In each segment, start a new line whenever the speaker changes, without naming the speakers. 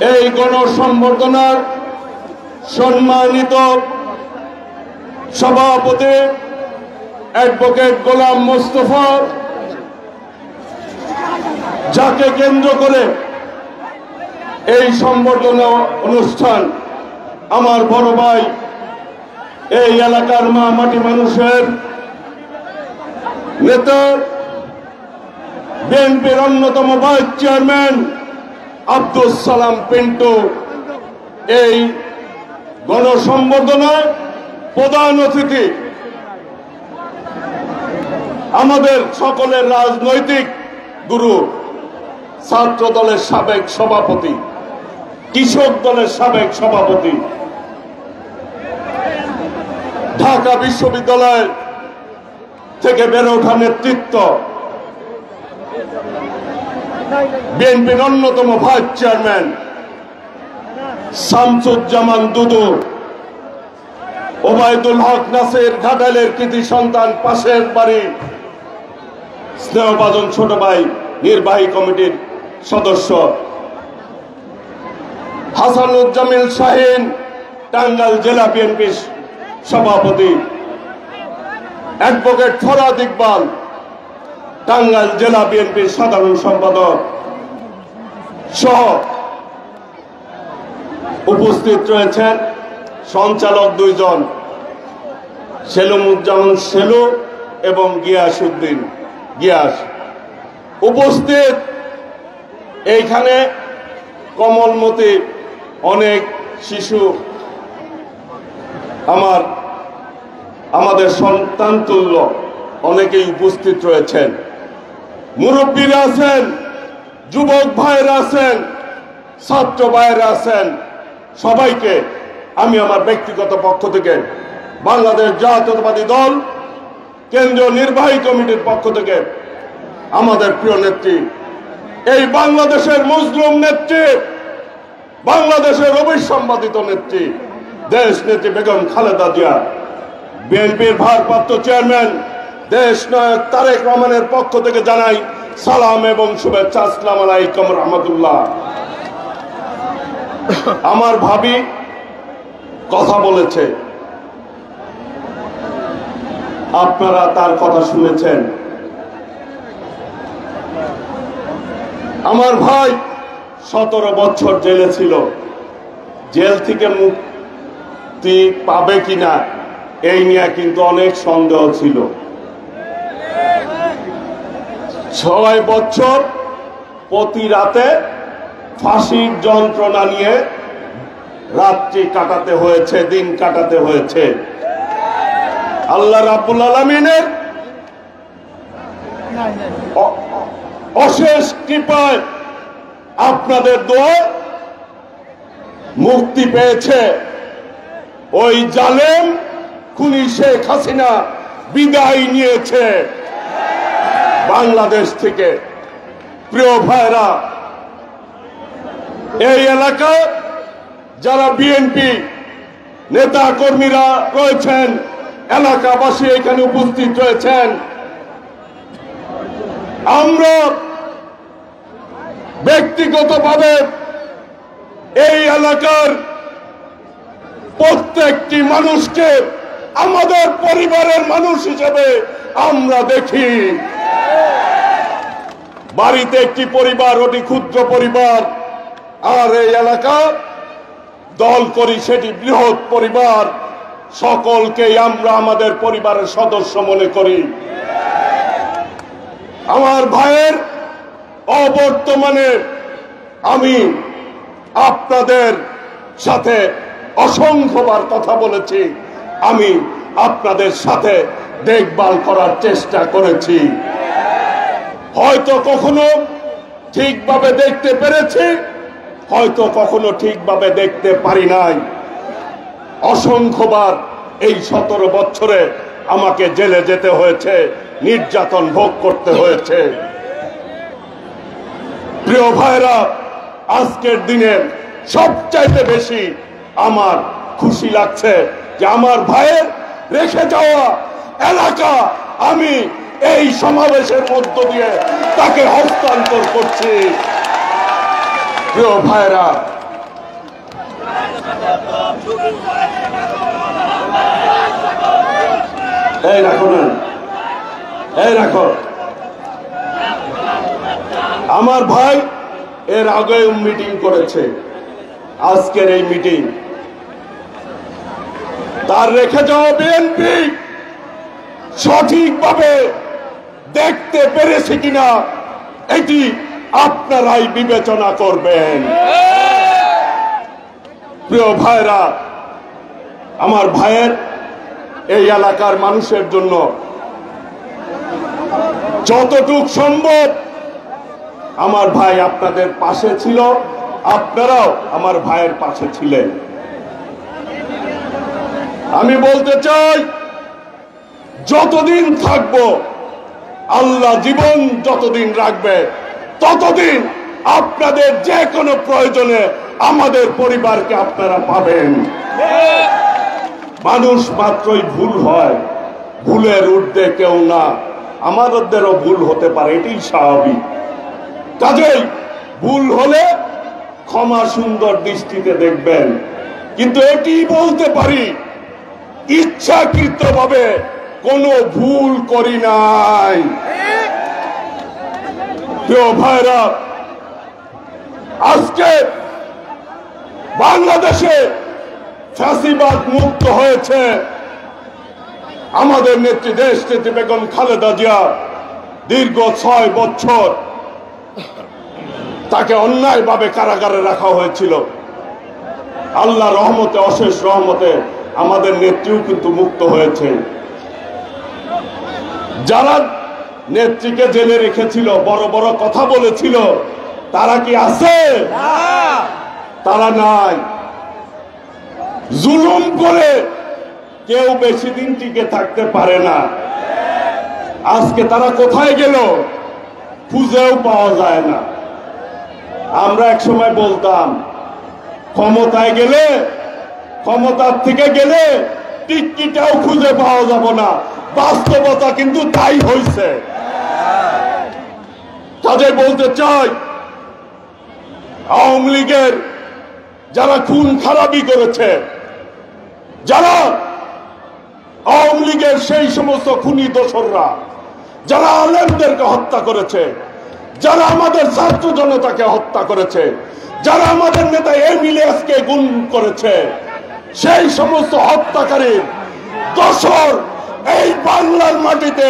এই গণসংবর্ধনার সম্মানিত সভাপতি অ্যাডভোকেট গোলাম মোস্তফা, যাকে কেন্দ্র করে এই সংবর্ধনা অনুষ্ঠান আমার বড় ভাই, এই এলাকার মা মাটি মানুষের নেতা, বিএনপির অন্যতম ভাইস চেয়ারম্যান আব্দুল সালাম পিন্টু এই গণসংবর্ধনায় প্রধান অতিথি, আমাদের সকলের রাজনৈতিক গুরু, ছাত্র দলের সাবেক সভাপতি, কৃষক দলের সাবেক সভাপতি, ঢাকা বিশ্ববিদ্যালয় থেকে বেড়ে ওঠা নেতৃত্ব, বিএনপির অন্যতম ভাইস চেয়ারম্যান শামসুজ্জামান দুদু, ওবায়দুল হক নাসির ঘাটালের কৃতি সন্তান, পাশের বাড়ি স্নেহভাজন ছোট ভাই, নির্বাহী কমিটির সদস্য হাসানুজ্জামিল শাহীন, টাঙ্গাইল জেলা বিএনপির সভাপতি, অ্যাডভোকেট ফরাদ ইকবাল, টাঙ্গাইল জেলা বিএনপির সাধারণ সম্পাদক সহ উপস্থিত রয়েছেন সঞ্চালক দুইজন, সেলুমুজ্জামান সেলু এবং গিয়াসউদ্দিন গিয়াস। উপস্থিত এইখানে কমলমতি অনেক শিশু, আমাদের সন্তান তুল্য অনেকেই উপস্থিত রয়েছেন, মুরব্বীরা আছেন, যুবক ভাইরা আছেন, ছাত্র ভাইরা আছেন। সবাইকে আমি আমার ব্যক্তিগত পক্ষ থেকে, বাংলাদেশ জাতীয়তাবাদী দল কেন্দ্রীয় নির্বাহী কমিটির পক্ষ থেকে, আমাদের প্রিয় নেত্রী, এই বাংলাদেশের মজলুম নেত্রী, বাংলাদেশের অবিসম্বাদিত নেত্রী, দেশ নেত্রী বেগম খালেদা জিয়া, বিএনপির ভারপ্রাপ্ত চেয়ারম্যান দেশ নায়ক তারেক রহমানের পক্ষ থেকে জানাই সালাম এবং শুভেচ্ছা। আসসালামু আলাইকুম রহমতুল্লাহ। আমার ভাবি কথা বলেছে, আপনারা তার কথা শুনেছেন। আমার ভাই 17 বছর জেলে ছিল, জেল থেকে মুক্তি পাবে কিনা এই নিয়ে কিন্তু অনেক সন্দেহ ছিল। 6 বছর প্রতি রাতে ফাঁসির যন্ত্রণা নিয়ে রাত্রি কাটাতে হয়েছে, দিন কাটাতে হয়েছে। আল্লাহ রাব্বুল আলামিনের অশেষ কৃপায় আপনাদের দোয়া মুক্তি পেয়েছে। ওই জালেম খুনি শেখ হাসিনা বিদায় নিয়েছে বাংলাদেশ থেকে। প্রিয় ভাইরা, এই এলাকায় যারা বিএনপি নেতা কর্মীরা রয়েছেন, এলাকাবাসী এখানে উপস্থিত রয়েছেন, আমরা ব্যক্তিগতভাবে এই এলাকার প্রত্যেকটি মানুষকে আমাদের পরিবারের মানুষ হিসেবে আমরা দেখি। বাড়িতে একটি পরিবার, ওটি ক্ষুদ্র পরিবার, আর এই এলাকা দল করি সেটি বৃহৎ পরিবার। সকলকেই আমরা আমাদের পরিবারের সদস্য মনে করি। আমার ভাইয়ের অবর্তমানে আমি আপনাদের সাথে অসংখ্যবার কথা বলেছি, আমি আপনাদের সাথে দেখভাল করার চেষ্টা করেছি। হয়তো কখনো ঠিকভাবে দেখতে পেরেছি, হয়তো কখনো ঠিকভাবে দেখতে পারি নাই। অসংখ্যবার এই 17 বছরে আমাকে জেলে যেতে হয়েছে, নির্যাতন ভোগ করতে হয়েছে। প্রিয় ভাইরা, আজকের দিনে সবচাইতে বেশি আমার খুশি লাগছে যে আমার ভাইয়ের রেখে যাওয়া এলাকা আমি এই সমাবেশের মধ্য দিয়ে তাকে হস্তান্তর করছি। প্রিয় ভাইরা, এই রাখো না, এই রাখো। আমার ভাই এর আগে মিটিং করেছে, আজকের এই মিটিং তার রেখে যাওয়া বিএনপি সঠিকভাবে দেখতে পেরেছে কিনা এটি আপনারাই বিবেচনা করবেন। প্রিয় ভাইরা, আমার ভাইয়ের এই এলাকার মানুষের জন্য যতটুক সম্ভব আমার ভাই আপনাদের পাশে ছিল, আপনারাও আমার ভাইয়ের পাশে ছিলেন। আমি বলতে চাই, যতদিন থাকবো, আল্লাহ জীবন যতদিন রাখবে, ততদিন আপনাদের যে কোনো প্রয়োজনে আমাদের পরিবারকে আপনারা পাবেন। মানুষ মাত্রই ভুল হয়, ভুলের ঊর্ধ্বে কেউ না। আমাদেরও ভুল হতে পারে, এটাই স্বাভাবিক। কাজেই ভুল হলে ক্ষমা সুন্দর দৃষ্টিতে দেখবেন, কিন্তু এটি বলতে পারি ইচ্ছাকৃতভাবে কোনো ভুল করি নাই। প্রিয় ভাইরা, আজকে বাংলাদেশে ফ্যাসিবাদ মুক্ত হয়েছে। আমাদের নেত্রী দেশনেত্রী বেগম খালেদা জিয়া দীর্ঘ 6 বছর তাকে অন্যায়ভাবে কারাগারে রাখা হয়েছিল। আল্লাহ রহমতে, অশেষ রহমতে আমাদের নেত্রীও কিন্তু মুক্ত হয়েছে। যারা নেত্রীকে জেলে রেখেছিল, বড় বড় কথা বলেছিল, তারা কি আছে? তারা নাই। জুলুম করে কেউ বেশি দিন টিকে থাকতে পারে না। আজকে তারা কোথায় গেল? খুঁজেও পাওয়া যায় না। আমরা এক সময় বলতাম, ক্ষমতায় গেলে, ক্ষমতার থেকে গেলে টিকিটাও খুঁজে পাওয়া যাবে না। বাস্তবতা কিন্তু তাই হয়েছে। কাজে বলতে চাই, আওয়ামী লীগের যারা খুন খারাপি করেছে, যারা আওয়ামী লীগের সেই সমস্ত খুনি দোসররা, যারা আলেমদেরকে হত্যা করেছে, যারা আমাদের ছাত্র জনতাকে হত্যা করেছে, যারা আমাদের নেতা এমিলিয়াসকে গুম করেছে, সেই সমস্ত হত্যাকারীর দোসর এই বাংলার মাটিতে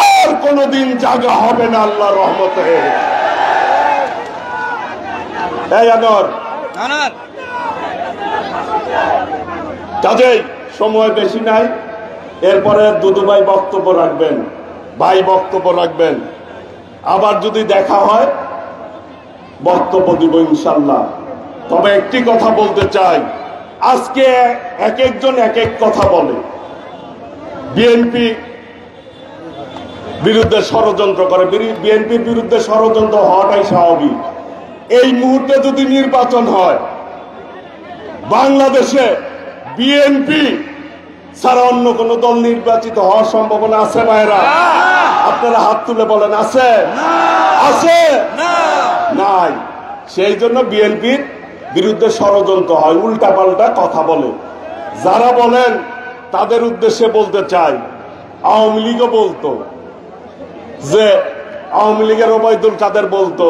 আর কোনদিন জায়গা হবে না আল্লাহর রহমতে। এই আনোয়ার, কাজেই সময় বেশি নাই, এরপরে দুদু ভাই বক্তব্য রাখবেন, ভাই বক্তব্য রাখবেন। আবার যদি দেখা হয় বক্তব্য দিব ইনশাল্লাহ। তবে একটি কথা বলতে চাই, আজকে এক একজন এক এক কথা বলে। বিএনপি বিরুদ্ধে ষড়যন্ত্র করে, বিএনপির বিরুদ্ধে ষড়যন্ত্র হওয়াটাই স্বাভাবিক। এই মুহূর্তে যদি নির্বাচন হয়, বাংলাদেশে বিএনপি ছাড়া অন্য কোন দল নির্বাচিত হওয়ার সম্ভাবনা আছে? ভাইরা, আপনারা হাত তুলে বলেন, আছে? আছে? নাই। সেই জন্য বিএনপির বিরুদ্ধে ষড়যন্ত্র হয়, উল্টাপাল্টা কথা বলে। যারা বলেন তাদের উদ্দেশ্যে বলতে চাই, আওয়ামী লীগও বলতো যে, আওয়ামী লীগের ওবায়দুল কাদের বলতো,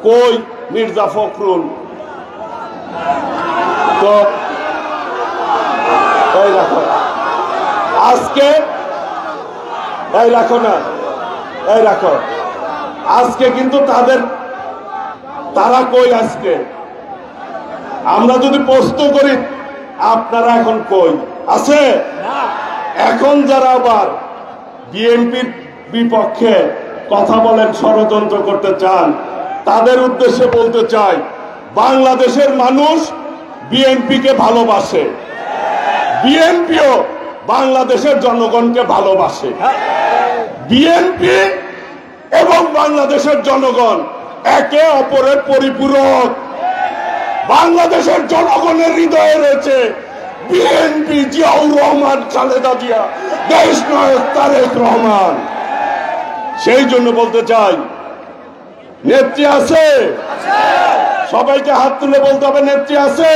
কই মির্জা ফখরুল? তো এই রাখো, আজকে এই রাখো না, এই রাখো, আজকে কিন্তু তারা কই? আজকে আমরা যদি প্রশ্ন করি, আপনারা এখন কই? আছে? এখন যারা আবার বিএনপির বিপক্ষে কথা বলেন, ষড়যন্ত্র করতে চান, তাদের উদ্দেশ্যে বলতে চাই, বাংলাদেশের মানুষ বিএনপিকে ভালোবাসে, বিএনপিও বাংলাদেশের জনগণকে ভালোবাসে। বিএনপি এবং বাংলাদেশের জনগণ একে অপরের পরিপূরক। বাংলাদেশের জনগণের হৃদয়ে রয়েছে বিএনপি, জিয়াউর রহমান, খালেদা জিয়া, দেশ নায়ক তারেক রহমান। সেই জন্য বলতে চাই, নেত্রী আছে? সবাইকে হাত তুলে বলতে হবে, নেত্রী আছে?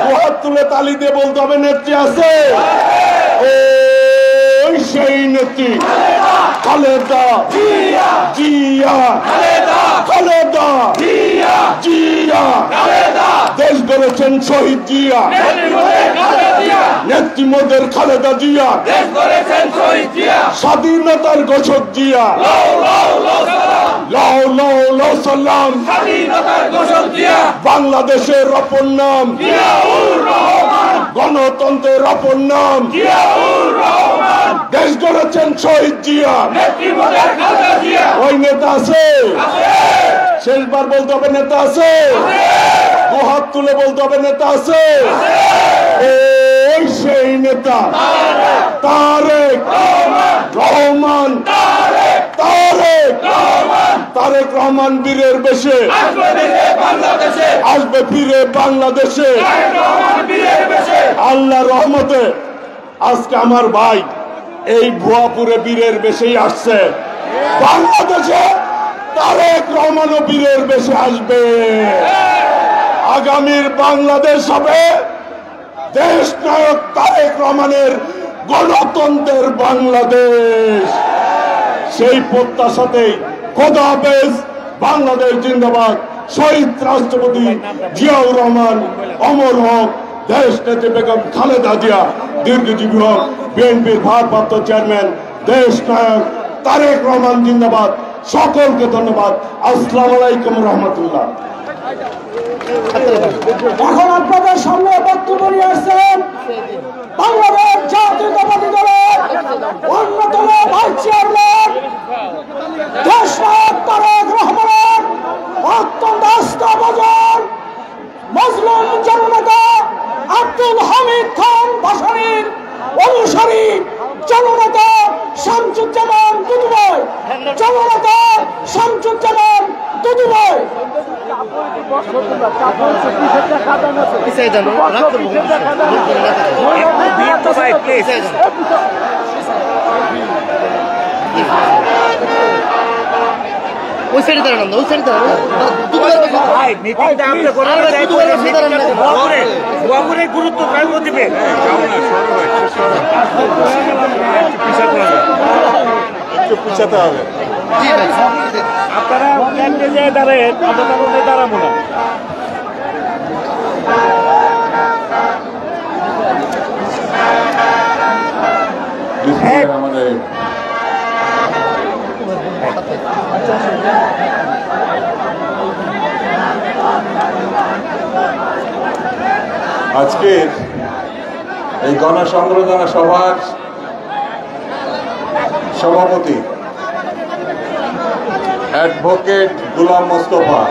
হাত তুলে তালি দিয়ে বলতে হবে নেত্রী আছে। ওই সেই নেত্রী খালেদা জিয়া, খালেদা জিয়া, দেশ গড়েছেন শহীদ জিয়া, নেত্রী মোদের খালেদা জিয়া, স্বাধীনতার ঘোষক জিয়া, লাও লাও লাও সালাম, বাংলাদেশের অপর নাম, গণতন্ত্রের অপর নাম, দেশ গড়েছেন শহীদ জিয়া। ওই নেতা আছে, শেষবার বলতে হবে নেতা আছে, দু হাত তুলে বলতে হবে নেতা আছে। ওই সেই নেতা তারেক রহমান, তারেক রহমান বীরের বেশে আসবে ফিরে বাংলাদেশে। আল্লাহ রহমতে আজকে আমার ভাই এই ভুয়াপুরে বীরের বেশেই আসছে, বাংলাদেশে তারেক রহমান বীরের বেশে আসবে। আগামীর বাংলাদেশ হবে দেশ নায়ক তারেক রহমানের গণতন্ত্রের বাংলাদেশ। সেই প্রত্যাশাতেই খোদা হাফেজ, বাংলাদেশ জিন্দাবাদ। শহীদ রাষ্ট্রপতি জিয়াউর রহমান অমর হোক, দেশ নেত্রী বেগম খালেদা জিয়া দীর্ঘজীবী হোক। বিএনপির ভারপ্রাপ্ত চেয়ারম্যান দেশ নায়ক তারেক রহমান জিন্দাবাদ। সকলকে ধন্যবাদ। আসসালামু আলাইকুম রহমতুল্লাহ।
এখন আপনাদের সামনে বক্তব্য নিয়ে আসছেন বাংলাদেশ জাতীয়তাবাদী দলের অন্যতম ভাইস চেয়ারম্যান দেশ নায়ক তারেক রহমানের অত্যন্ত আস্থাভাজন মজলুম জননেতা আব্দুল হামিদ খান ভাসানীর অনুসারী জননেতা শামসুজ্জামান দুদুভাই, জননেতা শামসুজ্জামান দুদুভাই।
ওই সাইডে দাঁড়ান, ওই সাইডে দাঁড়ান। গুরুত্ব দিবে
পিছাতে হবে।
আপনারা দাঁড়ায় দাঁড়াবো না।
আমাদের আজকের এই গণসংবর্ধনা সভার সভাপতি অ্যাডভোকেট গোলাম মোস্তফা,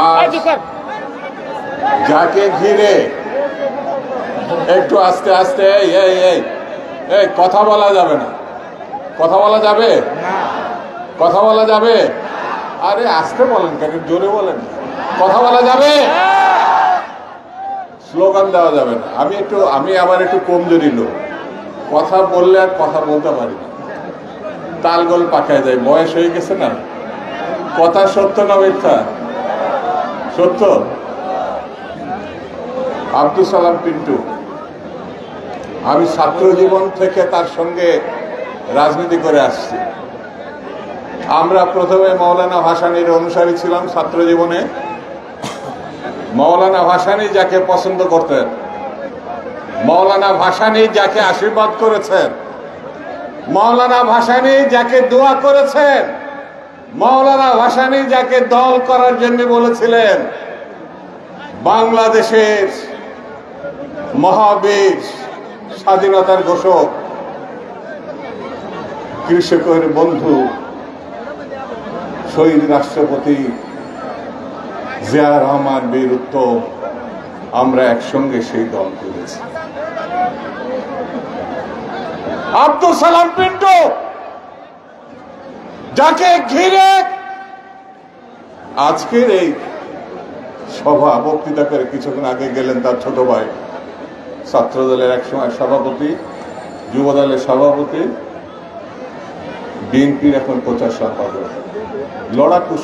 আর যাকে ঘিরে একটু আস্তে আস্তে এই কথা বলা যাবে না, কথা বলা যাবে, কথা বলা যাবে। আরে আস্তে বলেন কেন, জোরে বলেন, কথা বলা যাবে, স্লোগান দেওয়া যাবে না। আমি আবার একটু কমজোরি লোক, কথা বললে আর কথা বলতে পারি না, তালগোল পাকায় যায়, বয়স হয়ে গেছে না। কথা সত্য না মিথ্যা? সত্য। আব্দুল সালাম পিন্টু, আমি ছাত্র জীবন থেকে তার সঙ্গে রাজনীতি করে আসছি। আমরা প্রথমে মৌলানা ভাসানীর অনুসারী ছিলাম ছাত্র জীবনে। মৌলানা ভাসানী যাকে পছন্দ করতেন, মৌলানা ভাসানী যাকে আশীর্বাদ করেছেন, মৌলানা ভাসানী যাকে দোয়া করেছেন, মৌলানা ভাসানী যাকে দল করার জন্য বলেছিলেন, বাংলাদেশের মহাবীর, স্বাধীনতার ঘোষক, কৃষকের বন্ধু, শহীদ রাষ্ট্রপতি জিয়া রহমান বীর উত্তম, আমরা একসঙ্গে সেই দল করেছি। আব্দুল সালাম পিন্টু যাকে ঘিরে আজকের এই সভা বক্তৃতা করে কিছুক্ষণ আগে গেলেন তার ছোট ভাই, ছাত্র দলের একসময় সভাপতি, যুব দলের সভাপতি, বিএনপির এখন প্রচার সম্পাদক, লড়াকু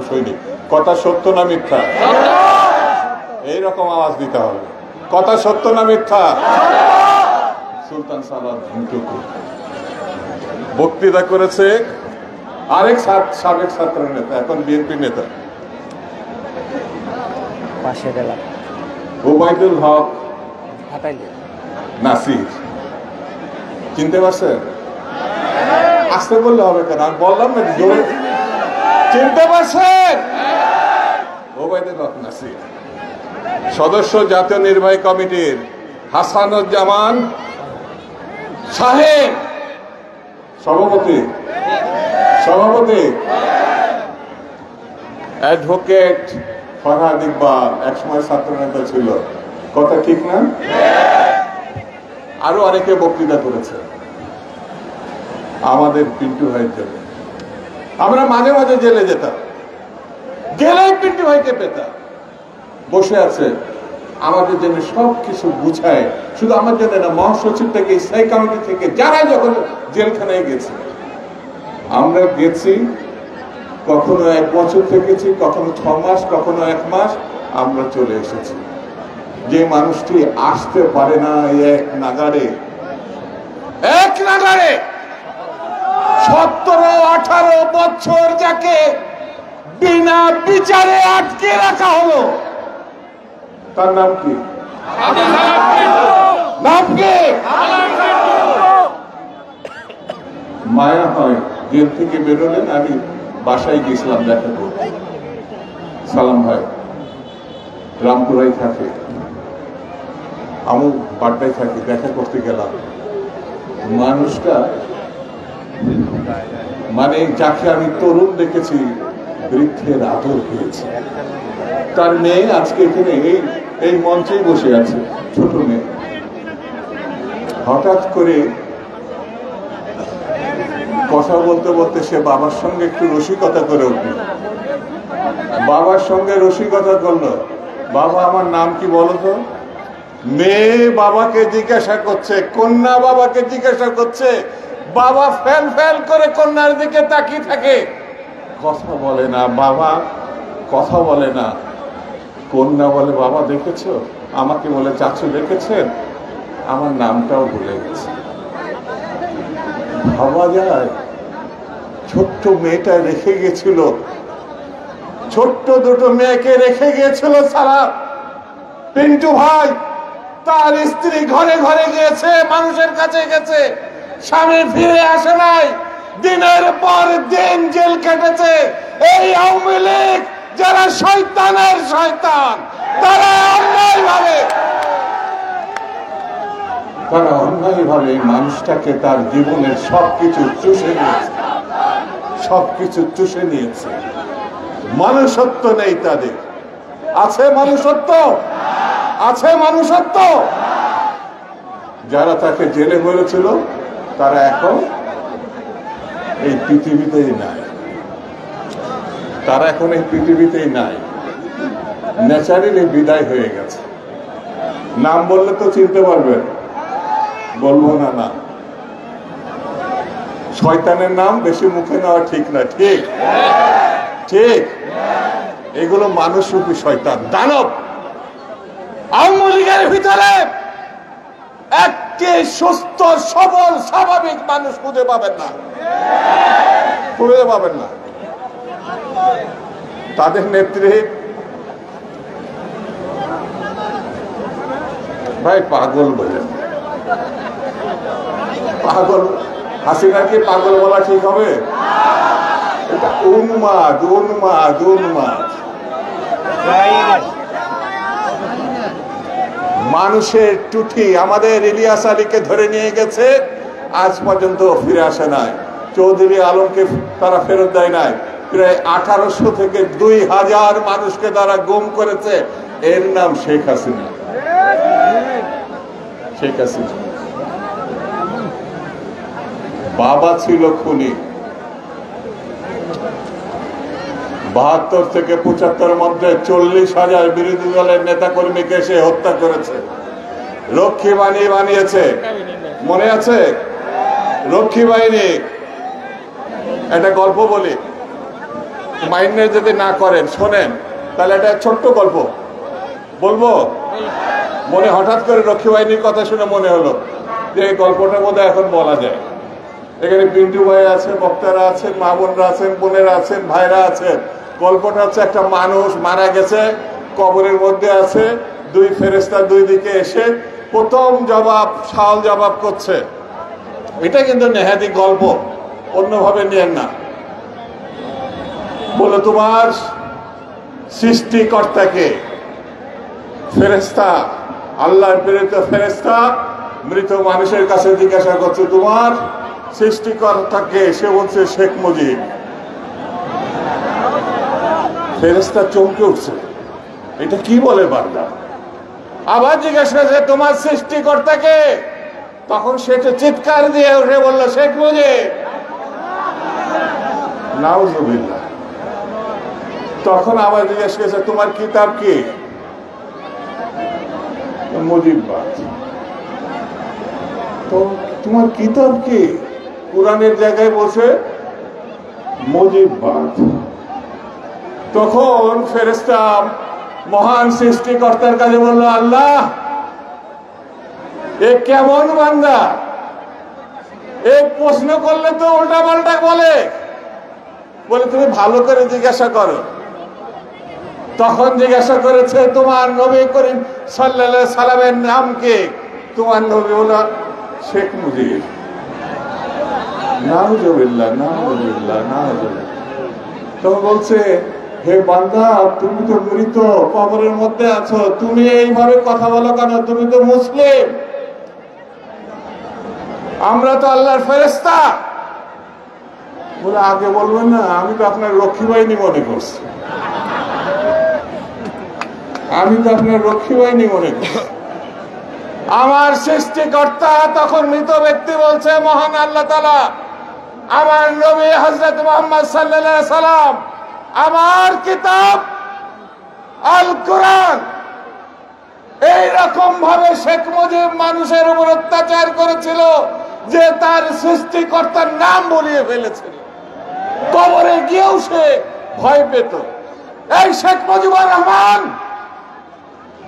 সৈনিক। কথা সত্য না মিথ্যা? এইরকম আওয়াজ দিতে হবে। কথা সত্য না মিথ্যা? সুলতান সালাদ বক্তৃতা করেছে আরেক সাবেক ছাত্র নেতা, এখন বিএনপি নেতা ওবায়দুল হক নাসির। চিনতে পারছেন? আসতে বললে হবে কেন? আমি বললাম না, চিনতে পারছেন? ওবায়দুল হক নাসির সদস্য, জাতীয় নির্বাহী কমিটির হাসানুজ্জামান সাহেব সভাপতি, অ্যাডভোকেট ফরহাদ ইকবাল একসময় ছাত্র নেতা ছিল। কথা ঠিক না? আরো অনেকে বক্তৃতা করেছে আমাদের পিন্টু ভাইয়ের জন্য। আমরা মাঝে মাঝে জেলে যেতাম, গেলেই পিন্টু ভাইকে পেতাম। বসে আছে আমাদের জন্য সবকিছু বুঝায়, শুধু আমার জন্য না, মহাসচিব থেকে স্থায়ী কমিটি থেকে যারা যখন জেলখানায় গেছে, আমরা গেছি, কখনো 1 বছর থেকেছি, কখনো 6 মাস, কখনো 1 মাস, আমরা চলে এসেছি। যে মানুষটি আসতে পারে না এক নাগাড়ে 17-18 বছর যাকে বিনা বিচারে আটকে রাখা হলো, তার নাম কি? মায়া হয়। জেল থেকে বেরোলেন, আমি বাসায় গেছিলাম দেখা করতে। সালাম ভাই রামপুরাই থাকে, আমি বাড্ডায় থাকি, দেখা করতে গেলাম। মানুষটা মানে যাকে আমি তরুণ দেখেছি, বৃদ্ধের আদর পেয়েছে। তার মেয়ে আজকে এখানে এই মঞ্চেই বসে আছে, ছোট মেয়ে। হঠাৎ করে কথা বলতে বলতে সে বাবার সঙ্গে একটু রসিকতা করে উঠল। বাবার সঙ্গে রসিকতা করলো, বাবা আমার নাম কি বলো তো? মেয়ে বাবাকে জিজ্ঞাসা করছে, কন্যা বাবাকে জিজ্ঞাসা করছে। বাবা ফেল ফেল করে কন্যার দিকে তাকিয়ে থাকে, কথা বলে না। বাবা কথা বলে না। কন্যা বলে, বাবা দেখেছো? আমাকে বলে, চাচু দেখেছেন? আমার নামটাও ভুলে গেছে। ভাবা যায়, ছোট্ট মেয়েটা রেখে গেছিল, ছোট্ট দুটো মেয়েকে রেখে গিয়েছিল সারা। পিন্টু ভাই তার স্ত্রী ঘরে ঘরে গিয়েছে, মানুষের কাছে গেছে, স্বামী ফিরে আসে নাই, দিনের পর দিন জেল কেটেছে। এই আওয়ামী লীগ যারা শয়তানের শয়তান, তারা অন্যায়ভাবে মানুষটাকে তার জীবনের সবকিছু চুষে নিয়েছে। মানুষত্ব নেই তাদের। আছে মানুষত্ব? আছে মানুষত্ব? যারা তাকে জেলে ভরেছিল তারা এখন এই পৃথিবীতেই নাই। তারা এখন এই পৃথিবীতেই নাই, ন্যাচারালি বিদায় হয়ে গেছে। নাম বললে তো চিনতে পারবেন, বলবো না। না, শয়তানের নাম বেশি মুখে নেওয়া ঠিক না। ঠিক ঠিক, এগুলো মানুষরূপী শয়তান, দানব। আওয়ামী লীগের ভিতরে একটি সুস্থ সবল স্বাভাবিক মানুষ খুঁজে পাবেন না, খুঁজে পাবেন না। তাদের নেত্রী ভাই পাগল বলেন, পাগল। হাসিনাকে পাগল বলা ঠিক হবে? এটা উন্মাদ, উন্মাদ, উন্মাদ। মানুষের টুটি আমাদের ইলিয়াস আলীকে ধরে নিয়ে গেছে, আজ পর্যন্ত ফিরে আসে নাই। চৌধুরী আলমকে তারা ফেরত দেয় নাই। প্রায় 1800 থেকে 2000 মানুষকে তারা গুম করেছে। এর নাম শেখ হাসিনা। শেখ হাসিনা বাবা ছিল খুনি। 72 থেকে 75 মধ্যে 40,000 বিরোধী দলের নেতা কর্মীকে সে হত্যা করেছে। রক্ষী বাহিনী বানিয়েছে, মনে আছে? রক্ষী বাহিনী একটা গল্প বলি, মাইন্ডে যদি না করেন শোনেন, তাহলে একটা ছোট্ট গল্প বলবো। মনে হঠাৎ করে রক্ষী বাহিনীর কথা শুনে মনে হলো যে এই গল্পটার মধ্যে এখন বলা যায়। এখানে পিন্টু ভাই আছে, বক্তারা আছেন, মা বোনরা আছেন, বোনেরা আছেন, ভাইরা আছেন। গল্পটা হচ্ছে একটা মানুষ মারা গেছে, কবরের মধ্যে আছে, দুই ফেরেশতা দুই দিকে এসে প্রথম জবাব সওয়াল জবাব করছে। এটা কিন্তু নেহাতি গল্প, অন্যভাবে নিয়েন না। বলে তোমার সৃষ্টিকর্তাকে? ফেরেশতা, আল্লাহর প্রেরিত ফেরেশতা মৃত মানুষের কাছে জিজ্ঞাসা করছে তোমার সৃষ্টিকর্তাকে? সে বলছে শেখ মুজিব। ফেরেশতা চমকে উঠছে, এটা কি বলে বান্দা? আবার জিজ্ঞাসা করছে তোমার সৃষ্টিকর্তাকে? তখন সেটা চিৎকার দিয়ে উঠে বলল শেখ মুজিব। নাউজুবিল্লাহ। তখন আবার জিজ্ঞাসা করছে তোমার কিতাব কি? মুজিববাদ। তো তোমার কিতাব কি? কোরআনের জায়গায় বসে মুজিববাদ। তখন ফেরেশতা মহান সৃষ্টিকর্তার কাছে বলল আল্লাহ, এ কেমন বান্দা, এই প্রশ্ন করলে তো উল্টা পাল্টা বলে তুমি ভালো করে জিজ্ঞাসা করো। তখন জিজ্ঞাসা করেছে তোমার নবী করিম সাল্লাল্লাহু আলাইহি সাল্লামের নাম কি? তোমার নবী হলো শেখ মুজিব। নাউজুবিল্লাহ, নাউজুবিল্লাহ, নাউজুবিল্লাহ। তখন বলছে হে বান্দা, তুমি তো মৃত, কবরের মধ্যে আছো, তুমি এইভাবে কথা বলো কেন? তুমি তো মুসলিম, আমরা তো আল্লাহর ফেরেশতা। বলে আগে বলবেন না, আমি তো আপনার রক্ষী বাহিনী মনে করছি, আমি তো আপনার রক্ষী বাহিনী মনে করছি। আমার সৃষ্টিকর্তা তখন মৃত ব্যক্তি বলছে মহান আল্লাহ তাআলা, আমার নবী হযরত মুহাম্মদ সাল্লাল্লাহু আলাইহি সাল্লাম, আমার কিতাব আল কোরআন। এইরকম ভাবে শেখ মুজিব মানুষের উপর অত্যাচার করেছিল যে তার সৃষ্টিকর্তার নাম বলিয়ে ফেলেছিল। কবরে গিয়েও সে ভয় পেত। এই শেখ মুজিবুর রহমান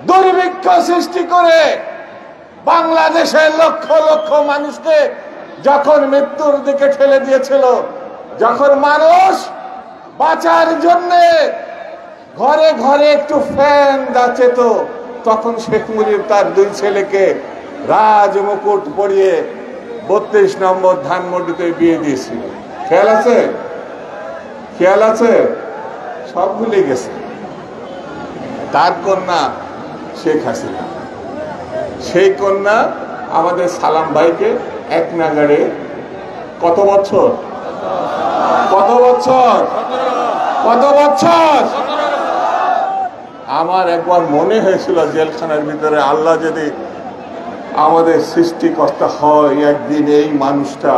দুর্ভিক্ষ সৃষ্টি করে বাংলাদেশের লক্ষ লক্ষ মানুষকে যখন মৃত্যুর দিকে ঠেলে দিয়েছিল, যখন মানুষ বাঁচার জন্য ঘরে ঘরে একটু ফ্যান যাচেত, তখন শেখ মুজিব তার দুই ছেলেকে রাজ মুকুট পরিয়ে 32 নম্বর ধানমন্ডিতে বিয়ে দিয়েছিল। খেয়াল আছে? খেয়াল আছে? সব ভুলে গেছে। তার কন্যা শেখ হাসিনা, সেই কন্যা আমাদের সালাম ভাইকে এক নাগাড়ে কত বছর, কত বছর, কত বছর? আমার একবার মনে হয়েছিল জেলখানার ভিতরে, আল্লাহ যদি আমাদের সৃষ্টিকর্তা হয়, একদিন এই মানুষটা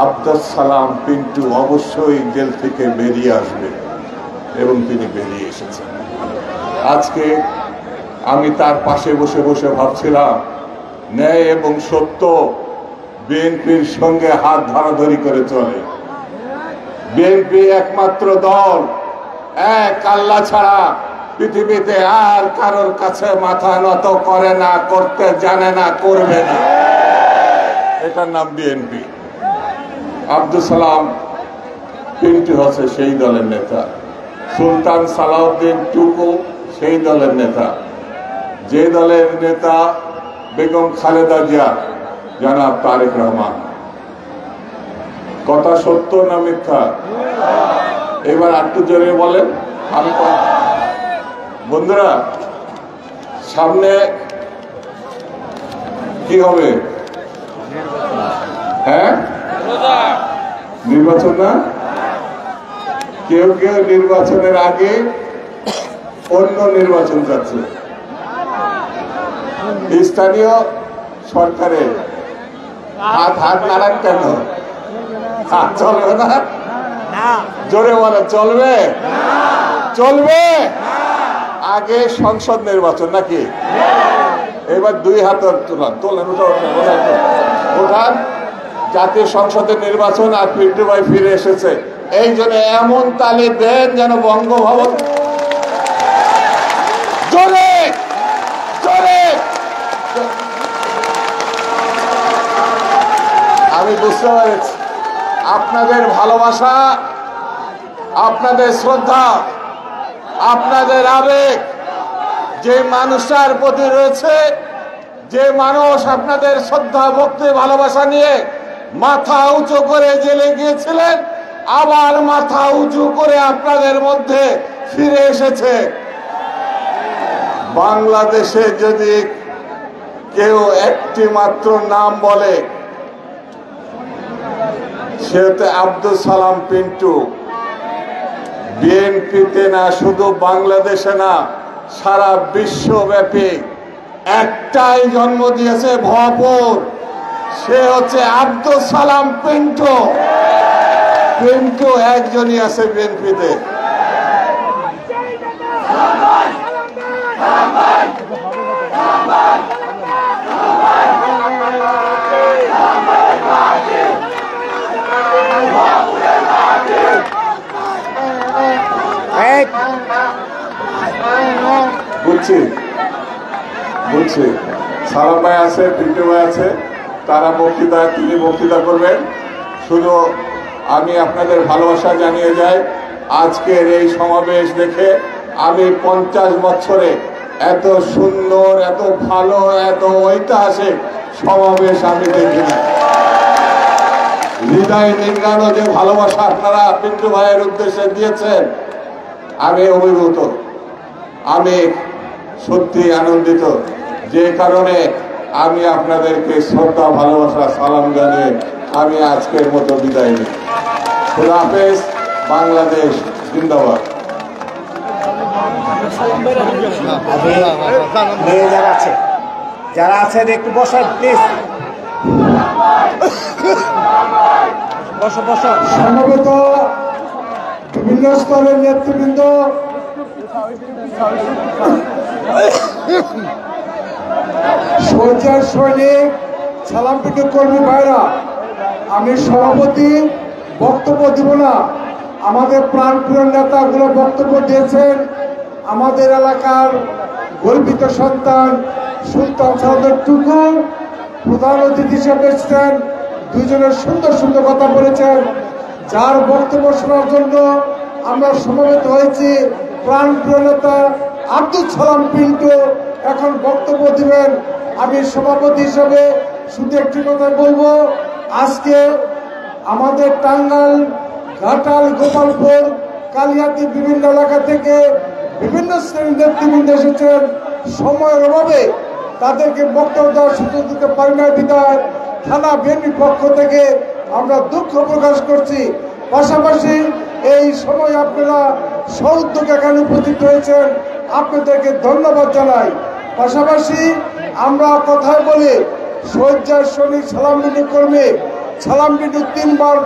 আব্দুল সালাম পিন্টু অবশ্যই জেল থেকে বেরিয়ে আসবে, এবং তিনি বেরিয়ে এসেছেন। আজকে আমি তার পাশে বসে বসে ভাবছিলাম, ন্যায় এবং সত্য বিএনপির সঙ্গে হাত ধরাধরি করে চলে। বিএনপি একমাত্র দল, এক আল্লাহ ছাড়া পৃথিবীতে আর কারোর কাছে মাথা নত করে না, করতে জানে না, করবে না। এটার নাম বিএনপি। আব্দুল সালাম পিন্টু হচ্ছে সেই দলের নেতা, সুলতান সালাউদ্দিন টুকু সেই দলের নেতা, যে দলের নেতা বেগম খালেদা জিয়া, জনাব তারেক রহমান। কথা সত্য না মিথ্যা? এবার একটু জোরে বলেন। আমি বন্ধুরা, সামনে কি হবে? হ্যাঁ, নির্বাচন না? কেউ কেউ নির্বাচনের আগে অন্য নির্বাচন চাচ্ছে। স্থানীয় সরকারের হাত নাড়ান কেন? চলবে না? জোরে বলে চলবে? চলবে। আগে সংসদ নির্বাচন নাকি? এবার দুই হাত তোলান, তোলেন, ওঠান। জাতীয় সংসদের নির্বাচন আর পিন্টু ভাই ফিরে এসেছে, এই জন্য এমন তালে দেন যেন বঙ্গভবন জোরে জোরে। আমি বুঝতে পেরেছি আপনাদের ভালোবাসা, আপনাদের শ্রদ্ধা, আপনাদের আবেগ যে মানুষটার প্রতি রয়েছে, যে মানুষ আপনাদের শ্রদ্ধা ভক্তি ভালোবাসা নিয়ে মাথা উঁচু করে জেলে গিয়েছিলেন, আবার মাথা উঁচু করে আপনাদের মধ্যে ফিরে এসেছে। বাংলাদেশে যদি কেউ একটি মাত্র নাম বলে সে হচ্ছে আব্দুল সালাম পিন্টু। বিএনপিতে না, শুধু বাংলাদেশে না, সারা বিশ্বব্যাপী একটাই জন্ম দিয়েছে ভরপুর, সে হচ্ছে আব্দুল সালাম পিন্টু। পিন্টু একজনই আছে বিএনপিতে। বুঝছি বুঝছি, সালাম ভাই আছে, পিন্টু ভাই আছে, তারা তিনি বক্তৃতা করবেন। শুধু আমি আপনাদের ভালোবাসা জানিয়ে যাই, আজকের এই সমাবেশ দেখে আমি 50 বছরে এত সুন্দর, এত ভালো, এত ঐতিহাসিক সমাবেশ আমি দেখি না। হৃদয় নিংড়ানো যে ভালোবাসা আপনারা পিন্টু ভাইয়ের উদ্দেশ্যে দিয়েছেন, আমি অভিভূত, আমি সত্যি আনন্দিত। যে কারণে আমি আপনাদেরকে শ্রদ্ধা ভালোবাসা সালাম জানিয়ে আমি আজকের মতো বিদায় নিই। খুদা হাফেজ। বাংলাদেশ জিন্দাবাদ।
যারা আছেন একটু বসেন প্লিজ, বসো বসো।
সমবেত বিভিন্ন স্তরের নেতৃবৃন্দ, সজ্জার সৈনিক, সালাম পিন্টু কর্মী ভাইরা, আমি সভাপতি বক্তব্য দিব না। আমাদের প্রাণপ্রিয় নেতাগুলো বক্তব্য দিয়েছেন। আমাদের এলাকার গর্বিত সন্তান সুলতান সাহেবের টুকু প্রধান অতিথি হিসেবে এসেছেন, দুইজনের সুন্দর সুন্দর কথা বলেছেন। যার বক্তব্য শোনার জন্য আমরা সমবেত হয়েছি, প্রাণপ্রিয় নেতা আব্দুল সালাম পিন্টু এখন বক্তব্য দিবেন। আমি সভাপতি হিসেবে শুধু একটি কথা বলবো, আজকে আমাদের টাঙ্গাইল, ঘাটাল, গোপালপুর, কালিয়াতি বিভিন্ন এলাকা থেকে বিভিন্ন শ্রেণীর নেতৃবৃন্দ এসেছেন। সময়ের অভাবে তাদেরকে বক্তব্য দেওয়ার সুযোগ দিতে পারি না বিধায় থানা বিএনপির পক্ষ থেকে আমরা দুঃখ প্রকাশ করছি। পাশাপাশি এই সময় আপনারা সউদ্যোগে এখানে উপস্থিত হয়েছেন, আপনাদেরকে ধন্যবাদ জানাই। পাশাপাশি আমরা কথায় বলি, সজ্জার সৈনিক সালাম পিন্টু কর্মী, সালাম পিন্টু 3 বার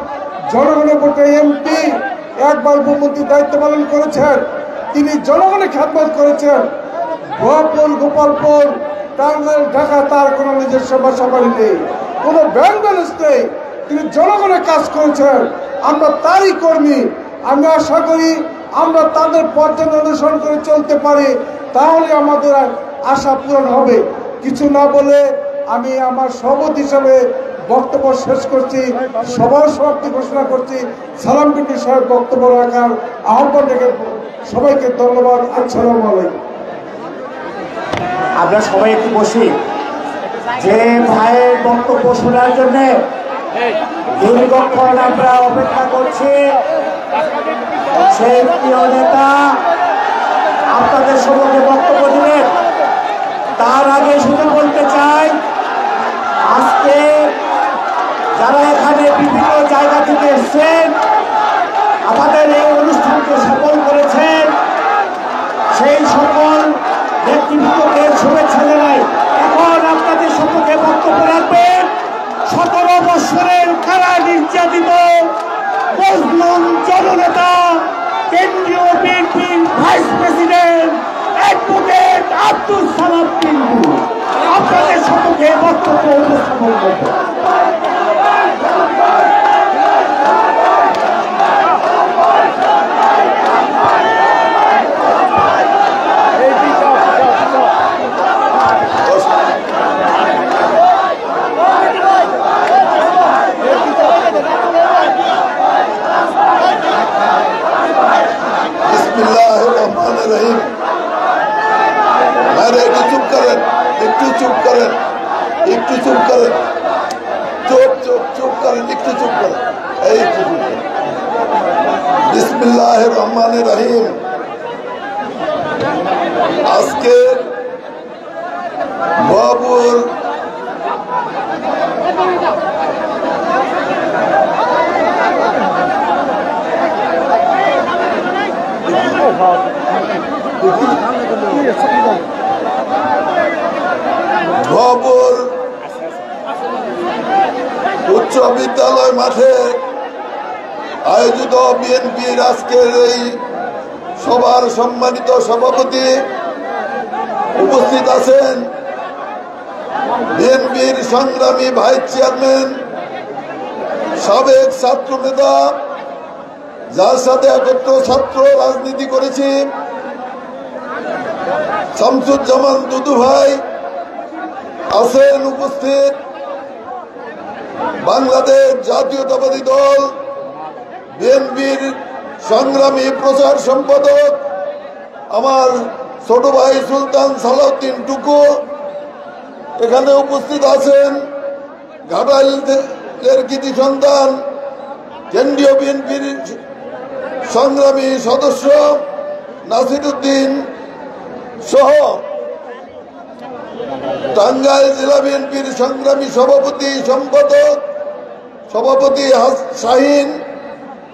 জনগণের ভোটে এমপি, 1 বার উপমন্ত্রীর দায়িত্ব পালন করেছেন। তিনি জনগণের খেদমত করেছেন। গোপালপুর, টাঙ্গাইল, ঢাকা তার কোনো নিজস্ব বাসা বাড়ি নেই, কোনো ব্যাংক ব্যালেন্স নেই। তিনি জনগণের কাজ করেছেন, আমরা তারই কর্মী। আমি আশা করি আমরা তাদের পর্যায়ে অনুসরণ করে চলতে পারি, তাহলে আমাদের আশা পূরণ হবে। কিছু না বলে আমি আমার সভাপতি হিসাবে বক্তব্য শেষ করছি, সবার সমাপ্তি ঘোষণা করছি। সালাম পিন্টু সাহেব বক্তব্য রাখার আহ্বান রেখে সবাইকে ধন্যবাদ। আসসালামু আলাইকুম।
আমরা সবাই একটু বসি। যে ভাইয়ের বক্তব্য শোনার জন্য দীর্ঘক্ষণ আমরা অপেক্ষা করছি, সেই প্রিয় নেতা আপনাদের সম্মুখে বক্তব্য দিলেন। তার আগে শুধু বলতে চাই, আজকে যারা এখানে বিভিন্ন জায়গা থেকে এসছেন, আমাদের এই অনুষ্ঠানকে সফল করেছেন, সেই সকল নেতৃবৃন্দকে শুভেচ্ছা জানাই। এখন আপনাদের সম্মুখে বক্তব্য রাখবেন 17 বছরের কারা নির্যাতিত মজলুম জননেতা, কেন্দ্রীয় বিএনপির vice president advocate Abdul Salam Pintu. আপনাদের সম্মুখে বক্তব্য উপস্থাপন করবেন।
রহিম। ভাইরা একটু চুপ করেন, একটু চুপ করেন, একটু চুপ করেন, চুপ চুপ চুপ করেন, একটু চুপ করেন, এই একটু চুপ করেন। বিসমিল্লাহির রহমানির রহিম। আজকে ভুয়াপুর ভুয়াপুর উচ্চ বিদ্যালয় মাঠে আয়োজিত বিএনপির আজকের এই সভার সম্মানিত সভাপতি উপস্থিত আছেন বিএনপির সংগ্রামী ভাইস চেয়ারম্যান, সাবেক ছাত্র নেতা, যার সাথে একত্র ছাত্র রাজনীতি করেছি, শামসুজ্জামান দুদু ভাই আছেন উপস্থিত, বাংলাদেশ জাতীয়তাবাদী দল বিএনপির সংগ্রামী প্রচার সম্পাদক আমার ছোট ভাই সুলতান সালাউদ্দিন টুকু এখানে উপস্থিত আছেন, ঘাটাইলের কৃতি সন্তান কেন্দ্রীয় বিএনপির সংগ্রামী সদস্য নাসিরউদ্দিন সহ টাঙ্গাইল জেলা বিএনপির সংগ্রামী সভাপতি সম্পাদক সভাপতি শাহিন,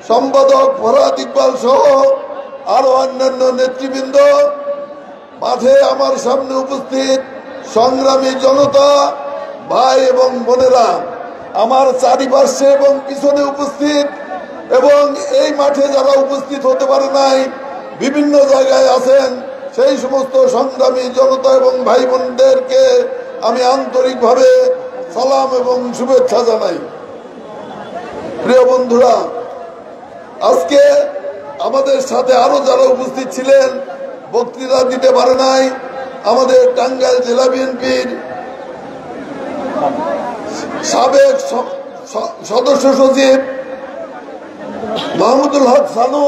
সম্পাদক ফরহাদ ইকবাল সহ আরো অন্যান্য নেতৃবৃন্দ, মাঠে আমার সামনে উপস্থিত সংগ্রামী জনতা, ভাই এবং বোনেরা, আমার চারিপাশে এবং পিছনে উপস্থিত এবং এই মাঠে যারা উপস্থিত হতে পারে নাই, বিভিন্ন জায়গায় আছেন, সেই সমস্ত সংগ্রামী জনতা এবং ভাই বোনদেরকে আমি আন্তরিকভাবে সালাম এবং শুভেচ্ছা জানাই। প্রিয় বন্ধুরা, আজকে আমাদের সাথে আরো যারা উপস্থিত ছিলেন, বক্তৃতা দিতে পারে নাই, আমাদের টাঙ্গাইল জেলা বিএনপির সাবেক সদস্য সচিব মাহমুদুল হক সানু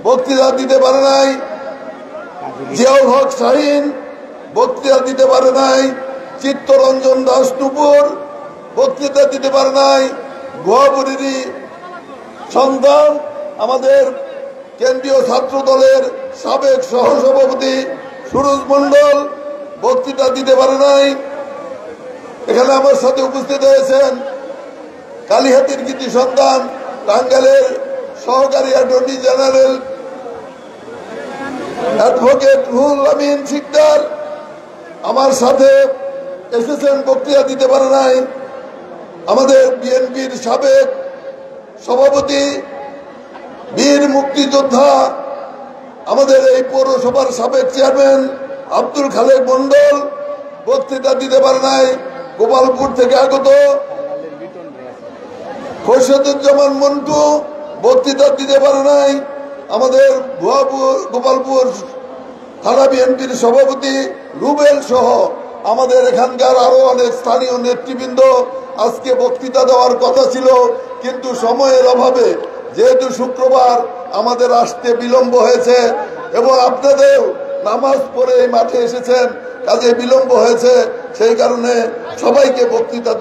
বক্তৃতা দিতে পারে নাই, জিয়াউল হক শাহিন বক্তৃতা দিতে পারে নাই, চিত্তরঞ্জন দাস নুপুর বক্তৃতা দিতে পারে নাই, ভুয়াপুরেরই সন্তান আমাদের কেন্দ্রীয় ছাত্র দলের সাবেক সহসভাপতি সুরজ মন্ডল বক্তৃতা দিতে পারে নাই। এখানে আমার সাথে উপস্থিত হয়েছেন কালিহাতির কৃতি সন্তান টাঙ্গাইলের সহকারী attorney general advocate Ruhul Amin Sikdar আমার সাথে এসেছেন, বক্তৃতা দিতে পারে নাই। আমাদের বিএনপির সাবেক সভাপতি, বীর মুক্তিযোদ্ধা, আমাদের এই পৌরসভার সাবেক চেয়ারম্যান আব্দুল খালেক মন্ডল বক্তৃতা দিতে পারে নাই। গোপালপুর থেকে আগত খোরশেদুজ্জামান মন্টু বক্তৃতা দিতে পারে নাই। আমাদের গোপালপুর থানা বিএনপির সভাপতি রুবেল সহ আমাদের এখানকার আরো অনেক স্থানীয় নেতৃবৃন্দ আজকে বক্তৃতা দেওয়ার কথা ছিল, কিন্তু সময়ের অভাবে যেহেতু শুক্রবার আমাদের আসতে বিলম্ব হয়েছে এবং আপনাদের নামাজ পড়ে এই মাঠে এসেছেন, কাজে বিলম্ব হয়েছে, সেই কারণে সবাইকে বক্তৃতা